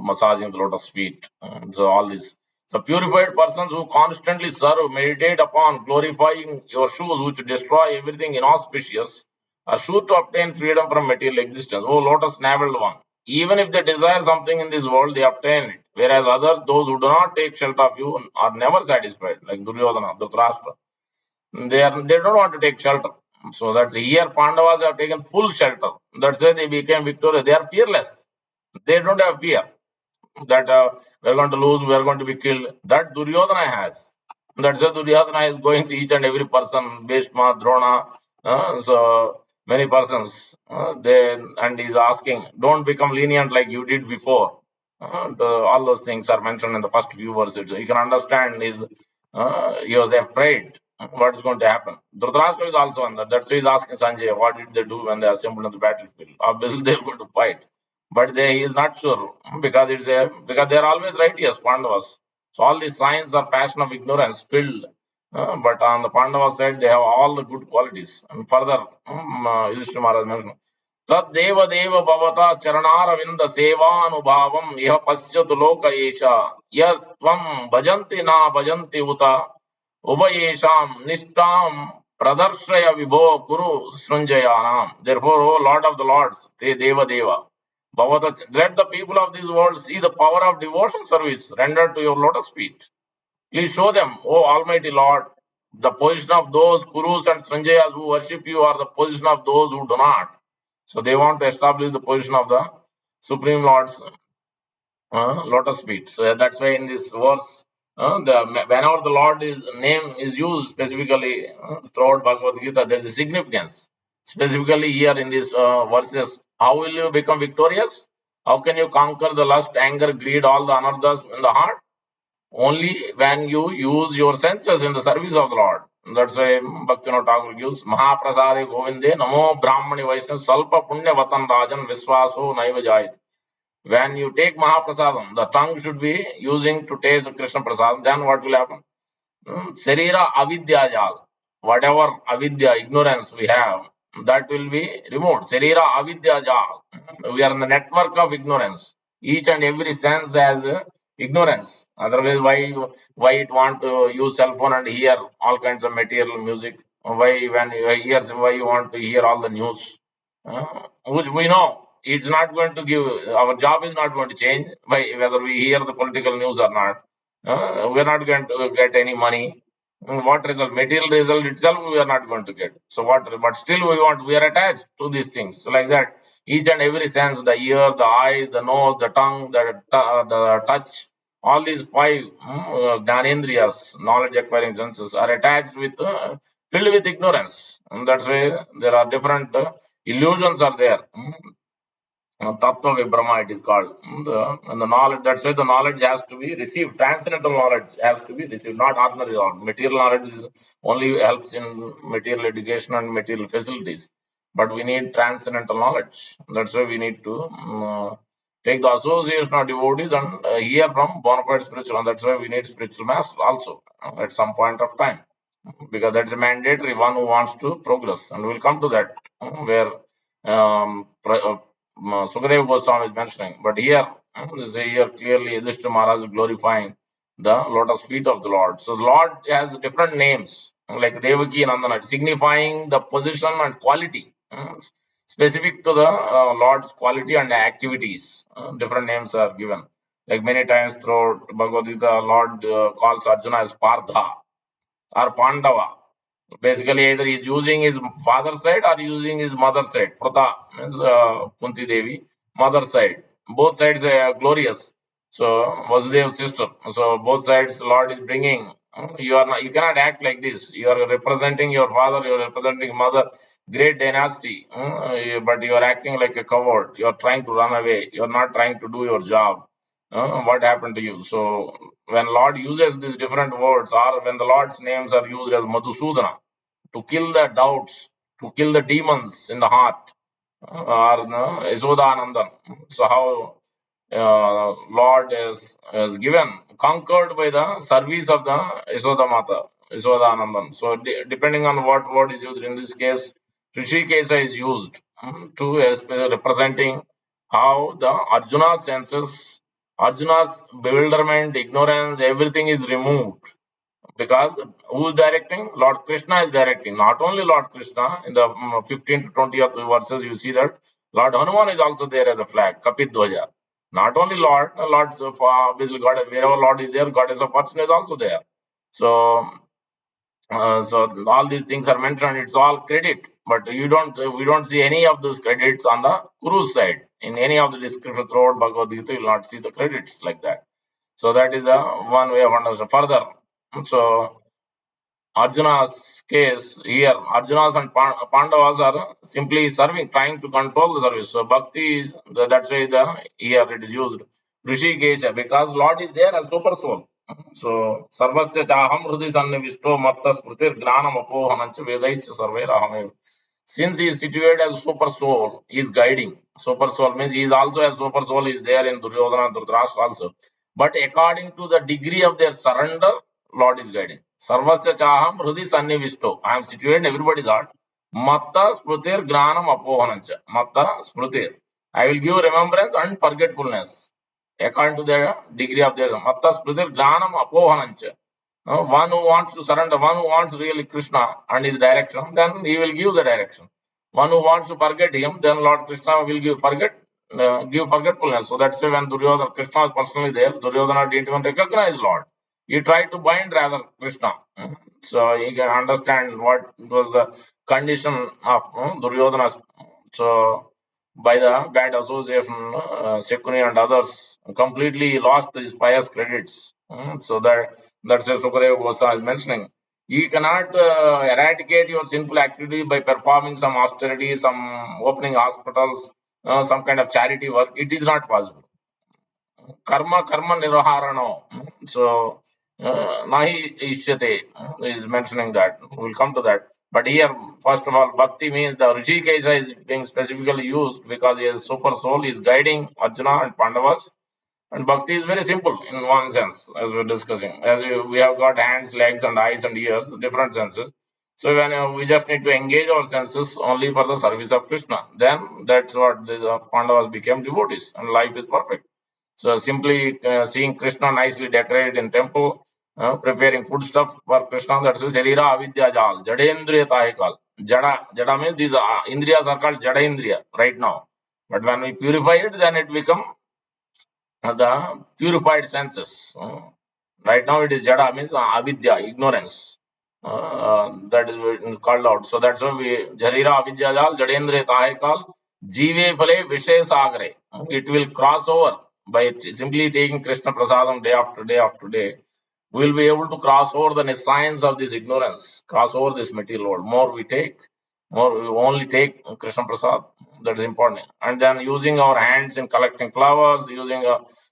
massaging the lotus feet. So all this. So purified persons who constantly serve, meditate upon, glorifying your shoes, which destroy everything inauspicious, are sure to obtain freedom from material existence. Oh, lotus naveled one. Even if they desire something in this world, they obtain it. Whereas others, those who do not take shelter of you, are never satisfied, like Duryodhana, Dhritarashtra. They don't want to take shelter. So that here Pandavas have taken full shelter. That's why they became victorious. They are fearless. They don't have fear that we're going to lose, we're going to be killed. That Duryodhana has. That's why Duryodhana is going to each and every person, Bhishma, Drona, so many persons. And he's asking, don't become lenient like you did before. All those things are mentioned in the first few verses. You can understand he was afraid what is going to happen. Dhritarashtra is also on that. That's why he's asking Sanjay, what did they do when they assembled on the battlefield? Obviously, they're going to fight, but he is not sure because because they are always righteous Pandavas. So all these signs are passion of ignorance spilled. But on the Pandava side, they have all the good qualities. And further, Yudhishthira Maharaj mentioned, तद्देव देव भवता चरणारविंद सेवानुभावम यह पश्यतु लोक एषा यत् त्वं भजन्ति न भजन्ति उत उभयेषां निष्ठां प्रदर्शय विभो कुरु सृञ्जयानाम्. Therefore, O Lord of the Lords, te Deva Deva, Bhavata, let the people of this world see the power of devotion service rendered to your lotus feet. Please show them, O Almighty Lord, the position of those Kurus and Sanjayas who worship you are the position of those who do not. So they want to establish the position of the Supreme Lord's lotus feet. So that's why in this verse, whenever the Lord is name is used specifically throughout Bhagavad Gita, there is a significance. Specifically here in these verses, how will you become victorious? How can you conquer the lust, anger, greed, all the anarthas in the heart? Only when you use your senses in the service of the Lord. That's why Bhaktivinoda Thakur gives Mahaprasade Govinde Namo Brahmani Vaishnav Salpa Punya Vatan Rajan Viswaso Naiva Jayat. When you take Mahaprasadam, the tongue should be using to taste the Krishna Prasad, then what will happen? Sarira Avidya Jal. Whatever avidya, ignorance we have, that will be removed. Sarira Avidya Jal. We are in the network of ignorance. Each and every sense has ignorance. Otherwise, why it want to use cell phone and hear all kinds of material music? Why you want to hear all the news? Which we know it's not going to give. Our job is not going to change by whether we hear the political news or not. We're not going to get any money. What result? Material result itself we are not going to get. So what? But still we are attached to these things. So like that, each and every sense, the ear, the eye, the nose, the tongue, the touch, all these five Gyanendriyas, knowledge acquiring senses, are attached with, filled with ignorance. And that's why there are different illusions are there. Tattva Vibrahma, it is called. And the knowledge, that's why the knowledge has to be received. Transcendental knowledge has to be received, not ordinary knowledge. Material knowledge only helps in material education and material facilities. But we need transcendental knowledge. That's why we need to take the association of devotees and hear from bona fide spiritual. And that's why we need spiritual master also at some point of time. Because that's a mandatory one who wants to progress. And we'll come to that where Sukadev Goswami is mentioning. But here, here clearly Yudhishthira Maharaj is glorifying the lotus feet of the Lord. So the Lord has different names, like Devaki and Nandana, signifying the position and quality, specific to the Lord's quality and activities. Different names are given. Like many times throughout Bhagavad Gita, Lord calls Arjuna as Partha or Pandava. Basically, either he's using his father's side or using his mother's side. Prata means Kunti Devi, mother's side. Both sides are glorious. So Vasudev's sister. So both sides, Lord is bringing. You are not, you cannot act like this. You are representing your father. You are representing mother. Great dynasty, but you are acting like a coward. You are trying to run away. You are not trying to do your job. What happened to you? So when Lord uses these different words, or when the Lord's names are used as Madhusudana, to kill the doubts, to kill the demons in the heart, or Yashodanandan. So how Lord is given, conquered by the service of the Yashoda Mata, Yashodanandan. So depending on what word is used, in this case, Rishikesa is used to representing how the Arjuna's senses, Arjuna's bewilderment, ignorance, everything is removed. Because who is directing? Lord Krishna is directing. Not only Lord Krishna, in the 15 to 20th verses, you see that Lord Hanuman is also there as a flag, Kapit Dwaja. Not only Lord's obviously God, wherever Lord is there, Goddess of Fortune is also there. So So all these things are mentioned. It's all credit, but we don't see any of those credits on the Guru's side. In any of the description throughout Bhagavad Gita, you will not see the credits like that. So that is a one way of understanding. Further, so Arjuna's case here, Arjuna's and Pandavas are simply serving, trying to control the service. So bhakti is that's why the here it is used. Rishikesha, because Lord is there as super soul. So sarvasya chaham hrudi sannivisto matta smritir gnanam apohanancha vedaischa sarvair ahamev. Since he is situated as super soul, he is guiding. Super soul means he is also a super soul is there in Duryodhana and Dhritarashtra also. But according to the degree of their surrender, Lord is guiding. Sarvasya chaham hrudi sannivisto. I am situated in everybody's heart. Matta smritir gnanam apohanancha. Matta smritir. I will give remembrance and forgetfulness. According to the degree of their Matta smritir gnanam apohanancha. One who wants to surrender, one who wants really Krishna and his direction, then he will give the direction. One who wants to forget him, then Lord Krishna will give forgetfulness. So that's why when Duryodhana, Krishna was personally there, Duryodhana didn't even recognize Lord. He tried to bind rather Krishna. So he can understand what was the condition of Duryodhana. So by the bad association, Shakuni and others completely lost his pious credits. So that's what Sukadeva Goswami is mentioning. You cannot eradicate your sinful activity by performing some austerity, some opening hospitals, some kind of charity work. It is not possible. Karma nirharano. So nahi ishyate is mentioning that. We'll come to that. But here, first of all, bhakti means the Rishikesha is being specifically used because he is super soul, he is guiding Arjuna and Pandavas. And bhakti is very simple in one sense, as we're discussing. As we have got hands, legs, and eyes and ears, different senses. So when we just need to engage our senses only for the service of Krishna, then that's what the Pandavas became devotees, and life is perfect. So simply seeing Krishna nicely decorated in temple, preparing food stuff for Krishna, that's Sarira Avidya Jal, Jadendriya Tahikal. Jada means these Indriyas are called Jada Indriya right now. But when we purify it, then it become the purified senses. Right now it is Jada means Avidya, ignorance. That is called out. So that's why we Jarira Avidya Jal, Jadendre Tahekal, Jive Phale Vishay Sagre. It will cross over by simply taking Krishna Prasadam day after day after day. We will be able to cross over the science of this ignorance, cross over this material world. More we take, more we only take Krishna Prasad. That is important. And then using our hands in collecting flowers, using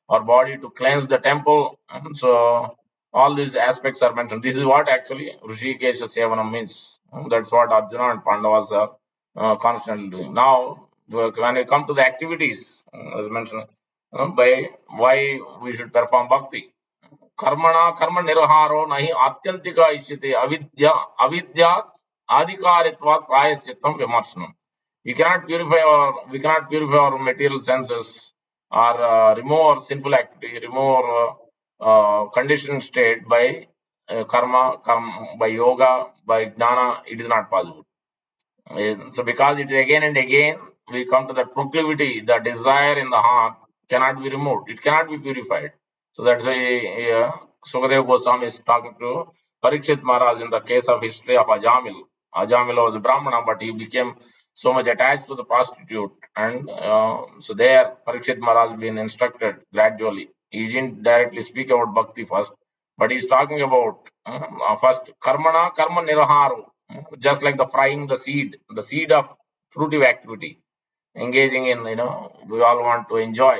our body to cleanse the temple. So all these aspects are mentioned. This is what actually Rishikesha Sevanam means. That's what Arjuna and Pandavas are constantly doing. Now, when we come to the activities, as mentioned, by why we should perform bhakti. कर्मणा कर्म निर्हारो नहीं आत्यंतिक इष्यते अविद्या अधिकारित्वात् प्रायश्चित्तं विमर्शनम. You cannot purify we cannot purify our material senses or remove our sinful activity, remove our conditioned state by karma, by yoga, by jnana. It is not possible. So because it is again and again, we come to the proclivity, the desire in the heart cannot be removed. It cannot be purified. So that's why Sukadeva Goswami is talking to Parikshit Maharaj in the case of history of Ajamil. Ajamil was a Brahmana, but he became so much attached to the prostitute. And so there, Parikshit Maharaj been instructed gradually. He didn't directly speak about bhakti first, but he's talking about first karma niraharu, just like the frying the seed of fruitive activity, engaging in, we all want to enjoy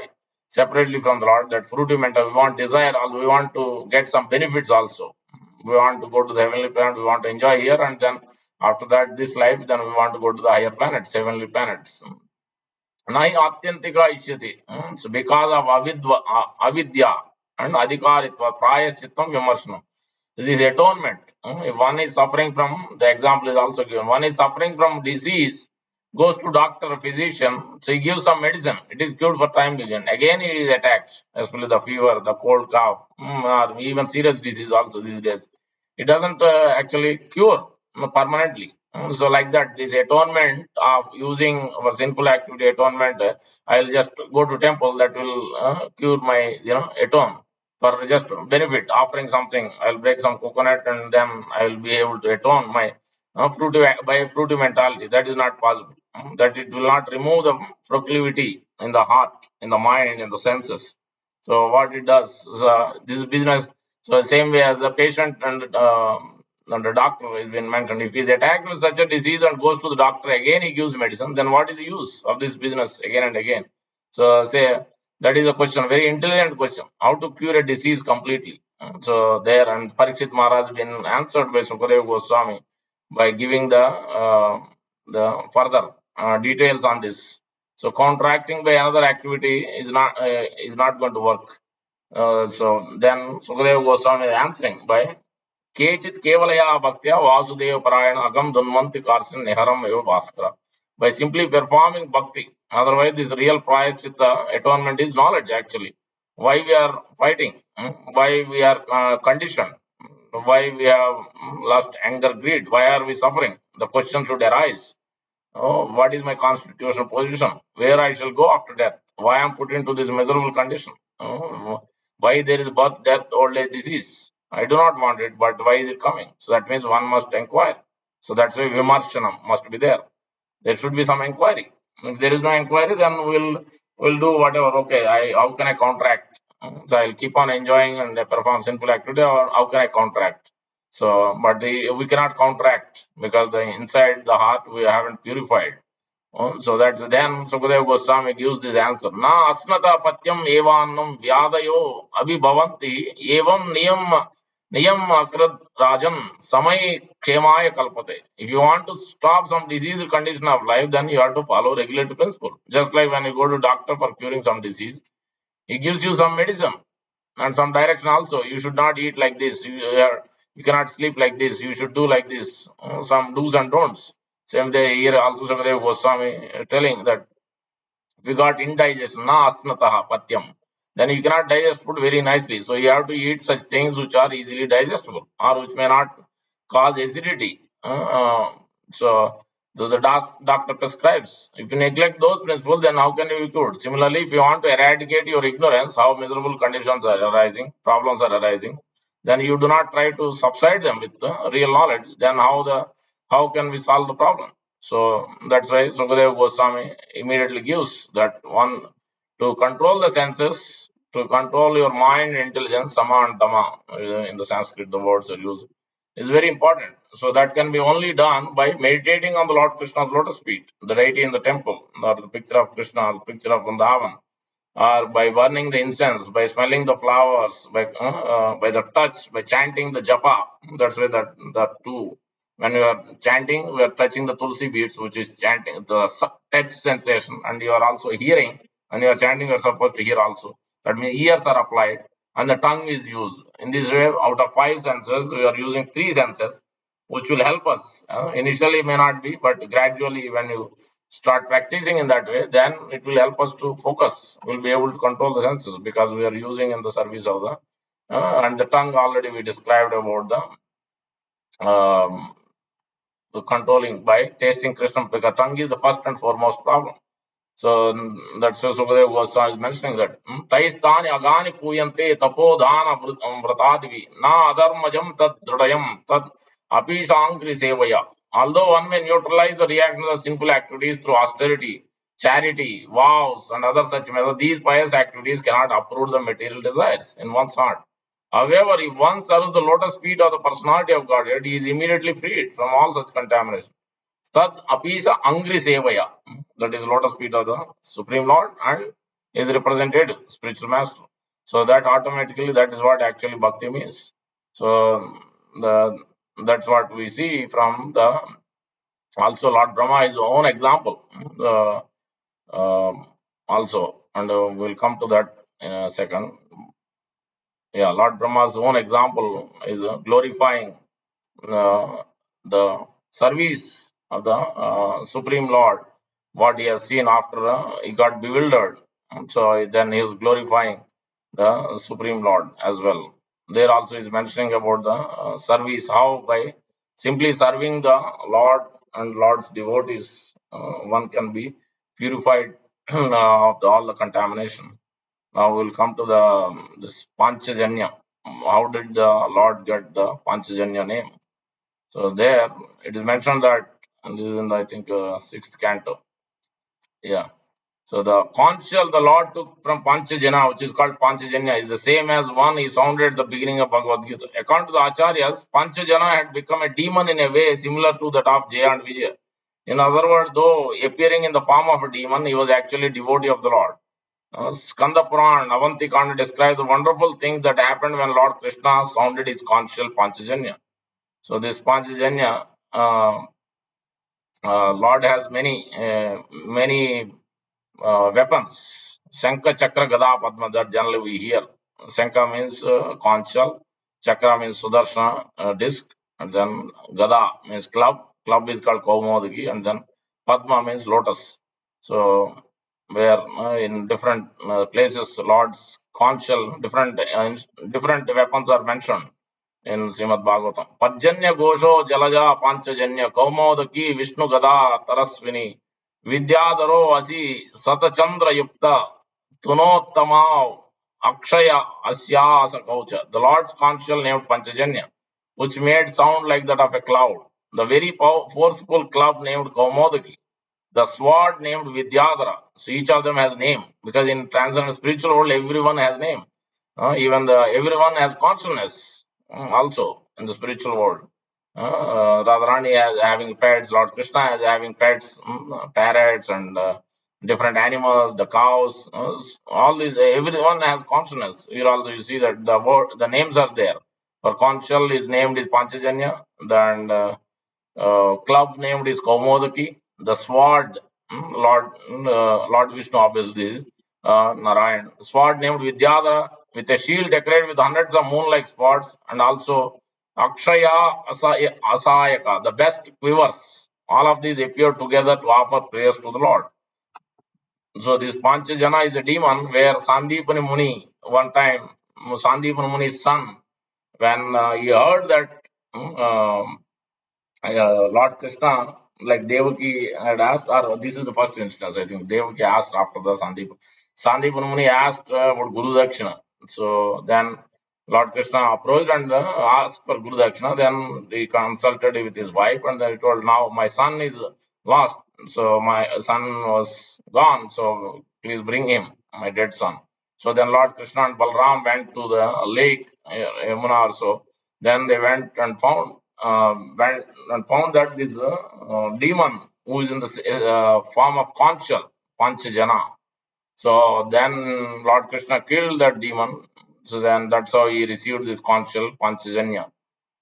separately from the Lord, that fruitive mental, we want desire, we want to get some benefits also. We want to go to the heavenly planet, we want to enjoy here, and then after that, this life, then we want to go to the higher planets, heavenly planets. Nahi atyantika ishyati. So because of avidya and adhikaritva, prayashchittam vimarshanam. This is atonement. If one is suffering from, the example is also given, one is suffering from disease, goes to doctor or physician, so he gives some medicine. It is good for time being. Again, he is attacked, especially the fever, the cold cough, or even serious disease also these days. It doesn't actually cure permanently. So like that, this atonement of using our sinful activity atonement, I'll just go to temple that will cure my, atone for just benefit, offering something. I'll break some coconut and then I'll be able to atone my fruity by fruity mentality. That is not possible. That it will not remove the proclivity in the heart, in the mind, in the senses. So what it does, this business. So the same way as the patient and the doctor has been mentioned. If he's attacked with such a disease and goes to the doctor again, he gives medicine. Then what is the use of this business again and again? So say that is a question, very intelligent question. How to cure a disease completely? So there, and Parikshit Maharaj been answered by Sukadeva Goswami by giving the further details on this. So contracting by another activity is not going to work. So then Sukadeva Goswami is answering by Kechit Kevalaya Bhaktya Vasudeva Parayana Agam Dhanvanti Karsan Neharam Eva Bhaskara. By simply performing bhakti. Otherwise, this real prayaschitta atonement is knowledge actually. Why we are fighting? Why we are conditioned? Why we have lost anger, greed? Why are we suffering? The question should arise. Oh, what is my constitutional position? Where I shall go after death? Why I am put into this miserable condition? Why there is birth, death, old age, disease? I do not want it, but why is it coming? So that means one must inquire. So that's why vimarshanam must be there. There should be some inquiry. If there is no inquiry, then we'll do whatever. Okay, how can I contract? So I'll keep on enjoying and perform sinful activity, or how can I contract? So, but we cannot contract because the inside the heart we haven't purified. So that's then Sukadeva Goswami gives this answer. Na asnata patyam evannam vyadayo abhibhavanti evam niyam akrad rajan samay kshemaya kalpate. If you want to stop some disease condition of life, then you have to follow regulatory principle. Just like when you go to doctor for curing some disease, he gives you some medicine and some direction also. You should not eat like this. You cannot sleep like this. You should do like this. Some do's and don'ts. Same day here also Sukadeva Goswami telling that if you got indigestion, na asnataha patyam, then you cannot digest food very nicely. So you have to eat such things which are easily digestible or which may not cause acidity. So the doctor prescribes. If you neglect those principles, then how can you be cured? Similarly, if you want to eradicate your ignorance, how miserable conditions are arising, problems are arising, then you do not try to subside them with real knowledge. Then how can we solve the problem? So that's why Sukadeva Goswami immediately gives that one to control the senses, to control your mind, intelligence, sama and dama. In the Sanskrit, the words are used is very important. So that can be only done by meditating on the Lord Krishna's lotus feet, the deity in the temple, or the picture of Krishna, the picture of Vrindavan, or by burning the incense, by smelling the flowers, by the touch, by chanting the japa. That's why that too. When we are chanting, we are touching the tulsi beads, which is chanting the touch sensation, and you are also hearing. When you are chanting, you are supposed to hear also. That means ears are applied and the tongue is used. In this way, out of five senses, we are using three senses, which will help us. Initially, may not be, but gradually, when you start practicing in that way, then it will help us to focus. We'll be able to control the senses because we are using in the service of the and the tongue already we described about the controlling by tasting Krishna because tongue is the first and foremost problem. So that's why Sukadeva Goswami is mentioning that Taistani agani puyante tapodhana vratadivi na adharmajam tad dridayam tad apisangri sevaya. Although one may neutralize the reaction of sinful activities through austerity, charity, vows, and other such methods, these pious activities cannot uproot the material desires in one's heart. However, if one serves the lotus feet of the personality of Godhead, he is immediately freed from all such contamination. Tad apisa angri sevaya. That is lotus feet of the Supreme Lord and his representative, spiritual master. So that automatically that is what actually bhakti means. So the that's what we see from the also Lord Brahma is own example. Also, and we'll come to that in a second. Yeah, Lord Brahma's own example is glorifying the service of the Supreme Lord, what he has seen after he got bewildered. So then he is glorifying the Supreme Lord as well. There also is mentioning about the service, how by simply serving the Lord and Lord's devotees, one can be purified of all the contamination. Now we'll come to the this Panchajanya. How did the Lord get the Panchajanya name? So there it is mentioned that, and this is in the, I think, sixth canto. Yeah. So the conch shell the Lord took from Panchajana, which is called Panchajanya, is the same as one he sounded at the beginning of Bhagavad Gita. According to the Acharyas, Panchajana had become a demon in a way similar to that of Jaya and Vijaya. In other words, though appearing in the form of a demon, he was actually devotee of the Lord. Skanda Puran, Avantikanda describes the wonderful things that happened when Lord Krishna sounded his conch shell Panchajanya. So this Panchajanya, Lord has many weapons. Shankha, Chakra, Gada, Padma, that generally we hear. Shankha means conch shell, Chakra means Sudarshana disc, and then Gada means club. Club is called Kaumodaki, and then Padma means lotus. So, where in different places, Lord's conch shell, different weapons are mentioned in Srimad Bhagavatam. Pajanya Gosho Jalaja Panchajanya Kaumodaki Vishnu Gada Tarasvini Vidyadharo Asi Satachandra Yukta Tunottama Akshaya Asyasa Kaucha. The Lord's conch shell named Panchajanya, which made sound like that of a cloud. The very forceful club named Kaumodaki. The sword named Vidyadhara. So each of them has name because in transcendental spiritual world everyone has name. Even the everyone has consciousness also in the spiritual world. Radharani has having pets, Lord Krishna is having pets, parrots and different animals, the cows, all these. Everyone has consciousness. Here also you see that the names are there. For conch shell is named is Panchajanya, then club named is Kaumodaki. The sword, Lord Vishnu, obviously, this is Narayan. Sword named Vidyadhara with a shield decorated with hundreds of moon-like spots, and also Akshaya Asayaka, the best quivers. All of these appear together to offer prayers to the Lord. So this Panchajana is a demon where Sandipani Muni, one time, Sandipani Muni's son, when he heard that Lord Krishna, like Devaki had asked, or this is the first instance, I think. Devaki asked after the Sandip. Sandip Muni asked about Guru Dakshina. So then Lord Krishna approached and asked for Guru Dakshina. Then he consulted with his wife and then he told, now my son is lost. So my son was gone. So please bring him, my dead son. So then Lord Krishna and Balram went to the lake, Yamuna also. Then they went and found that this demon who is in the form of conch shell, Panchajana. So then Lord Krishna killed that demon. So then that's how he received this conch shell, Panchajanya.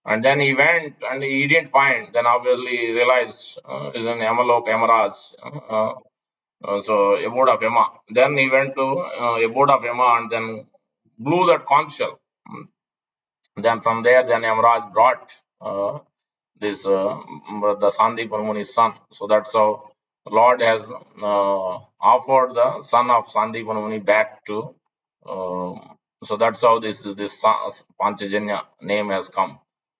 And then he went and he didn't find. Then obviously he realized is in Yamalok, Yamaraj. So abode of Yama. Then he went to abode of Yama and then blew that conch shell. Then from there, then Yamaraj brought this the Sandip Muni's son. So that's how Lord has offered the son of Sandip Muni back to. Uh, so that's how this Panchajanya name has come.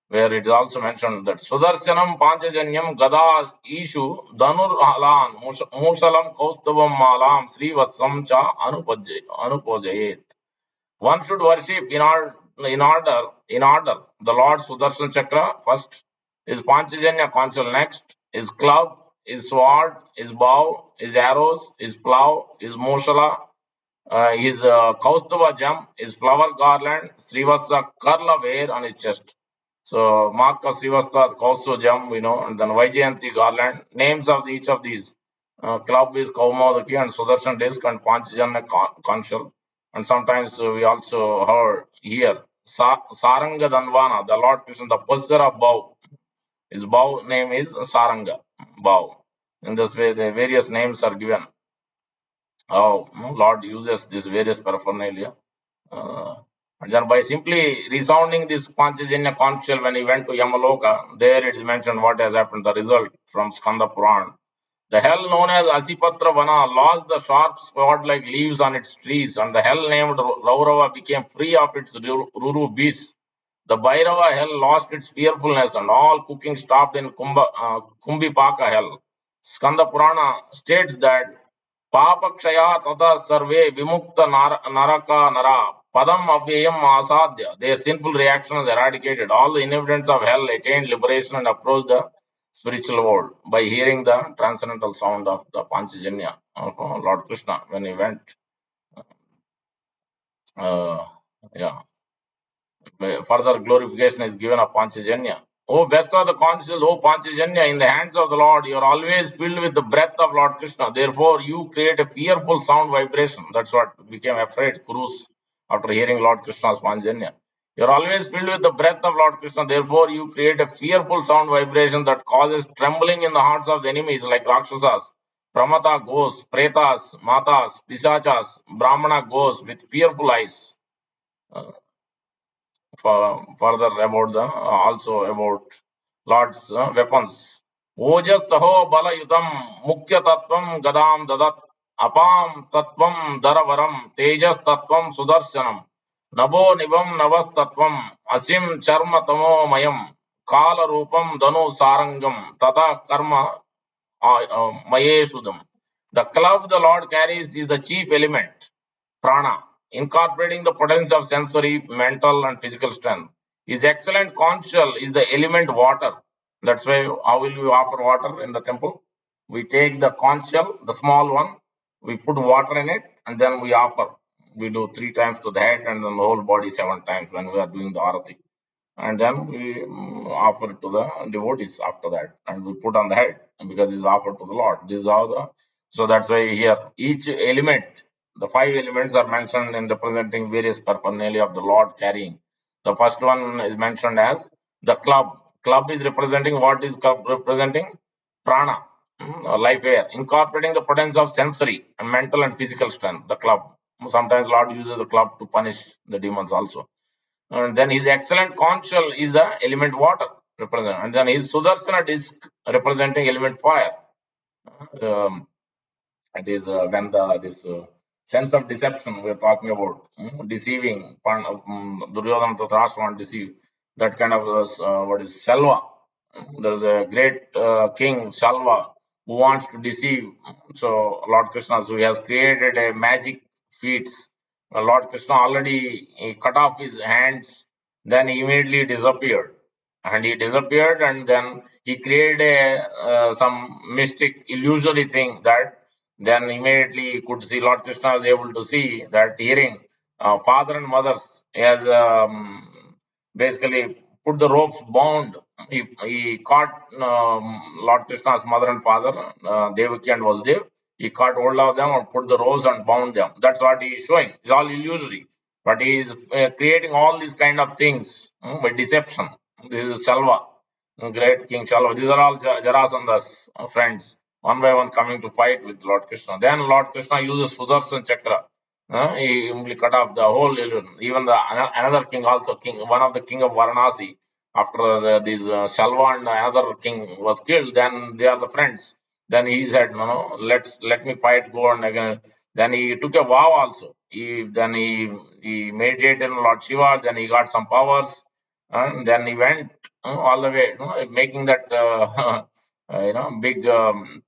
Where it is also mentioned that Sudarshanam Panchajanyam Gadas Ishu Dhanur Halan Mushalam Kaustavam Malam Sri Vatsam Cha Anupajayet. One should worship in order. The Lord Sudarshan Chakra first, his Panchajanya conchal next, his club, his sword, his bow, his arrows, his plow, his moshala, his Kaustubha gem, his flower garland, Srivatsa curl of hair on his chest. So mark of Srivastha, Kaustu gem, and then Vaijayanti garland. Names of each of these. Club is Kaumadaki and Sudarshan disc and Panchajanya conchal. And sometimes we also heard here Saranga Danvana, the Lord Krishna, the possessor of bow. His bow name is Saranga, bow. In this way, the various names are given. How Lord uses this various paraphernalia. Uh, and then by simply resounding this Panchajanya conch shell when he went to Yamaloka, there it is mentioned what has happened, the result from Skanda Puran. The hell known as Asipatra Vana lost the sharp sword like leaves on its trees, and the hell named Raurava became free of its Ruru beasts. The Bhairava hell lost its fearfulness, and all cooking stopped in Kumbhipaka hell. Skanda Purana states that Papakshaya tata sarve vimukta naraka nara padam avyayam asadya. Their sinful reactions eradicated. All the inhabitants of hell attained liberation and approached the spiritual world by hearing the transcendental sound of the Panchajanya of Lord Krishna when he went. Uh, yeah. Further glorification is given of Panchajanya. O best of the conscious, O Panchajanya, in the hands of the Lord, you are always filled with the breath of Lord Krishna. Therefore, you create a fearful sound vibration. That's what became afraid, Kurus, after hearing Lord Krishna's Panchajanya. You are always filled with the breath of Lord Krishna. Therefore, you create a fearful sound vibration that causes trembling in the hearts of the enemies like Rakshasas. Pramata ghosts, Pretas, Matas, Pisachas, Brahmana ghosts with fearful eyes. Uh, further about the also about Lord's weapons. Ojas saho bala yudam mukhya tattvam gadam dadat apam tattvam daravaram tejas tattvam sudarshanam nabo nivam navas tattvam asim charma tamo mayam kala rupam danu sarangam tata karma mayesudam. The club the Lord carries is the chief element, prana, incorporating the potential of sensory, mental, and physical strength. His excellent conchal is the element water. That's why how will we offer water in the temple? We take the conchal, the small one, we put water in it, and then we offer. We do 3 times to the head and then the whole body 7 times when we are doing the arati, and then we offer it to the devotees after that, and we put on the head because it's offered to the Lord. This is how the so that's why here each element, the 5 elements are mentioned in representing various paraphernalia of the Lord carrying. The first one is mentioned as the club. Club is representing what is club representing? Prana, life air, incorporating the potence of sensory and mental and physical strength. The club. Sometimes Lord uses the club to punish the demons also. And then his excellent conchal is the element water represent, and then his Sudarsana disc representing element fire. Um, it is when the this sense of deception we're talking about, deceiving, Duryodhana Dhritarashtra want to deceive, that kind of what is Salva. There's a great king, Salva, who wants to deceive. So Lord Krishna, so he has created a magic feats. Lord Krishna already he cut off his hands, then he immediately disappeared. And he disappeared, and then he created some mystic illusory thing that then immediately he could see. Lord Krishna was able to see that hearing father and mothers as basically put the ropes bound. He caught Lord Krishna's mother and father, Devaki and Vasudev. He caught hold of them and put the ropes and bound them. That's what he is showing. It's all illusory. But he is creating all these kind of things by deception. This is Salva, great King Salva. These are all Jarasanda's friends, one by one coming to fight with Lord Krishna. Then Lord Krishna uses Sudarshan Chakra. He only cut off the whole illusion. Even the another king also, one of the king of Varanasi. After this Shalva and another king was killed, then they are the friends. Then he said, no, no, let me fight, go and again. Then he took a vow also. He meditated on Lord Shiva. Then he got some powers, and then he went all the way, making that big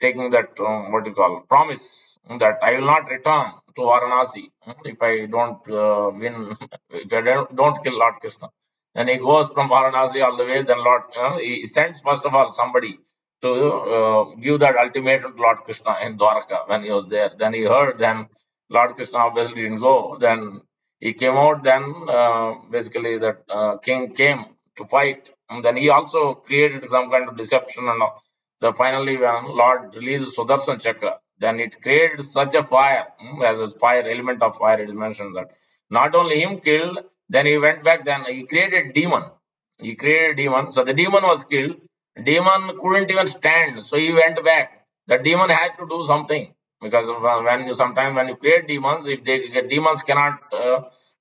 taking that what do you call promise that I will not return to Varanasi if I don't win, if I don't kill Lord Krishna. Then he goes from Varanasi all the way. Then Lord he sends first of all somebody to give that ultimatum to Lord Krishna in Dwaraka when he was there. Then he heard. Then Lord Krishna obviously didn't go. Then he came out. Then basically that king came to fight. And then he also created some kind of deception and all. So finally, when Lord released Sudarshan Chakra, then it created such a fire, as a fire element of fire. It is mentioned that not only him killed, then he went back. Then he created demon. He created demon. So the demon was killed. Demon couldn't even stand, so he went back. The demon had to do something because when you sometimes when you create demons, if demons cannot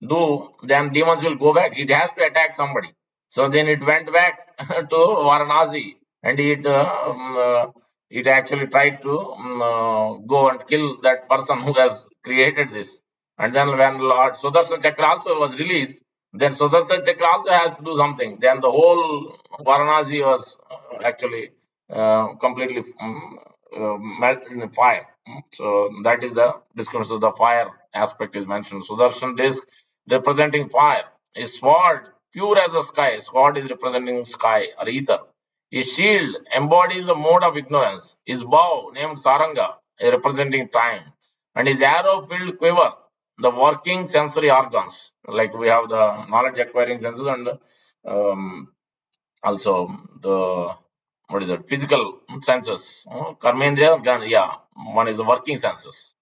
do, then demons will go back. It has to attack somebody. So then it went back to Varanasi, and it actually tried to go and kill that person who has created this. And then when Lord Sudarshan Chakra also was released, then Sudarshan Chakra also has to do something. Then the whole Varanasi was actually completely melt in fire. So that is the description of the fire aspect is mentioned. Sudarshan disc representing fire. His sword, pure as the sky. Sword is representing sky or ether. His shield embodies the mode of ignorance. His bow, named Saranga, is representing time. And his arrow filled quiver, the working sensory organs. Like we have the knowledge acquiring senses and um, also the what is it physical senses, karmendriya yeah, one is the working senses,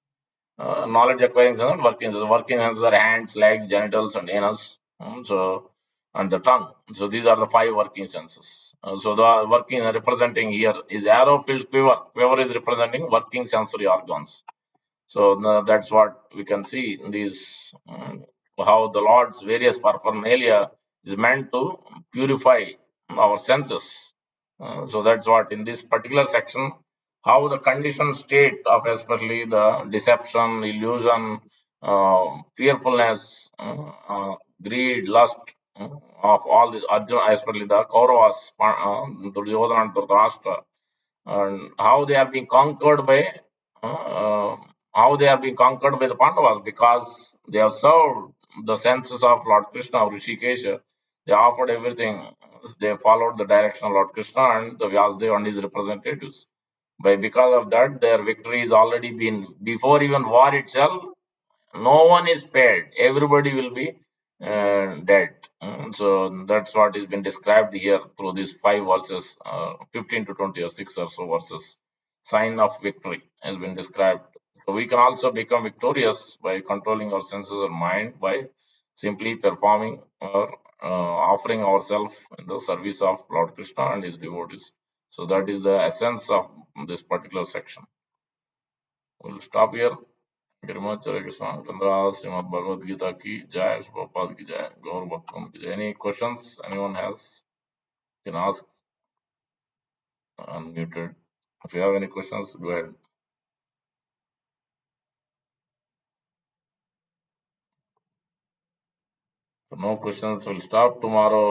knowledge acquiring senses and working senses are hands, legs, genitals and anus. So and the tongue, so these are the five working senses. So the working representing here is arrow filled quiver. Quiver is representing working sensory organs. So that's what we can see in these, how the Lord's various paraphernalia is meant to purify our senses. So that's what in this particular section, how the conditioned state of especially the deception, illusion, fearfulness, greed, lust of all the Arjuna, especially the Kauravas, Duryodhana and Dhritarashtra, and how they are being conquered by uh, how they are being conquered by the Pandavas because they have served the senses of Lord Krishna or Rishikesha. They offered everything. They followed the direction of Lord Krishna and the Vyasadeva and his representatives. By because of that, their victory is already been before even war itself. No one is spared. Everybody will be dead. So that's what has been described here through these five verses, 15 to 20 or six or so verses. Sign of victory has been described. So we can also become victorious by controlling our senses and mind by simply performing or offering ourselves in the service of Lord Krishna and his devotees. So that is the essence of this particular section. We'll stop here. Very Hare Krishna. Chandra Srimad Bhagavad Gita ki jai, Prabhupada ki jai, Gaur Bhaktan ki jai. Any questions anyone has? You can ask unmuted. If you have any questions, go ahead. So no questions, we'll stop tomorrow.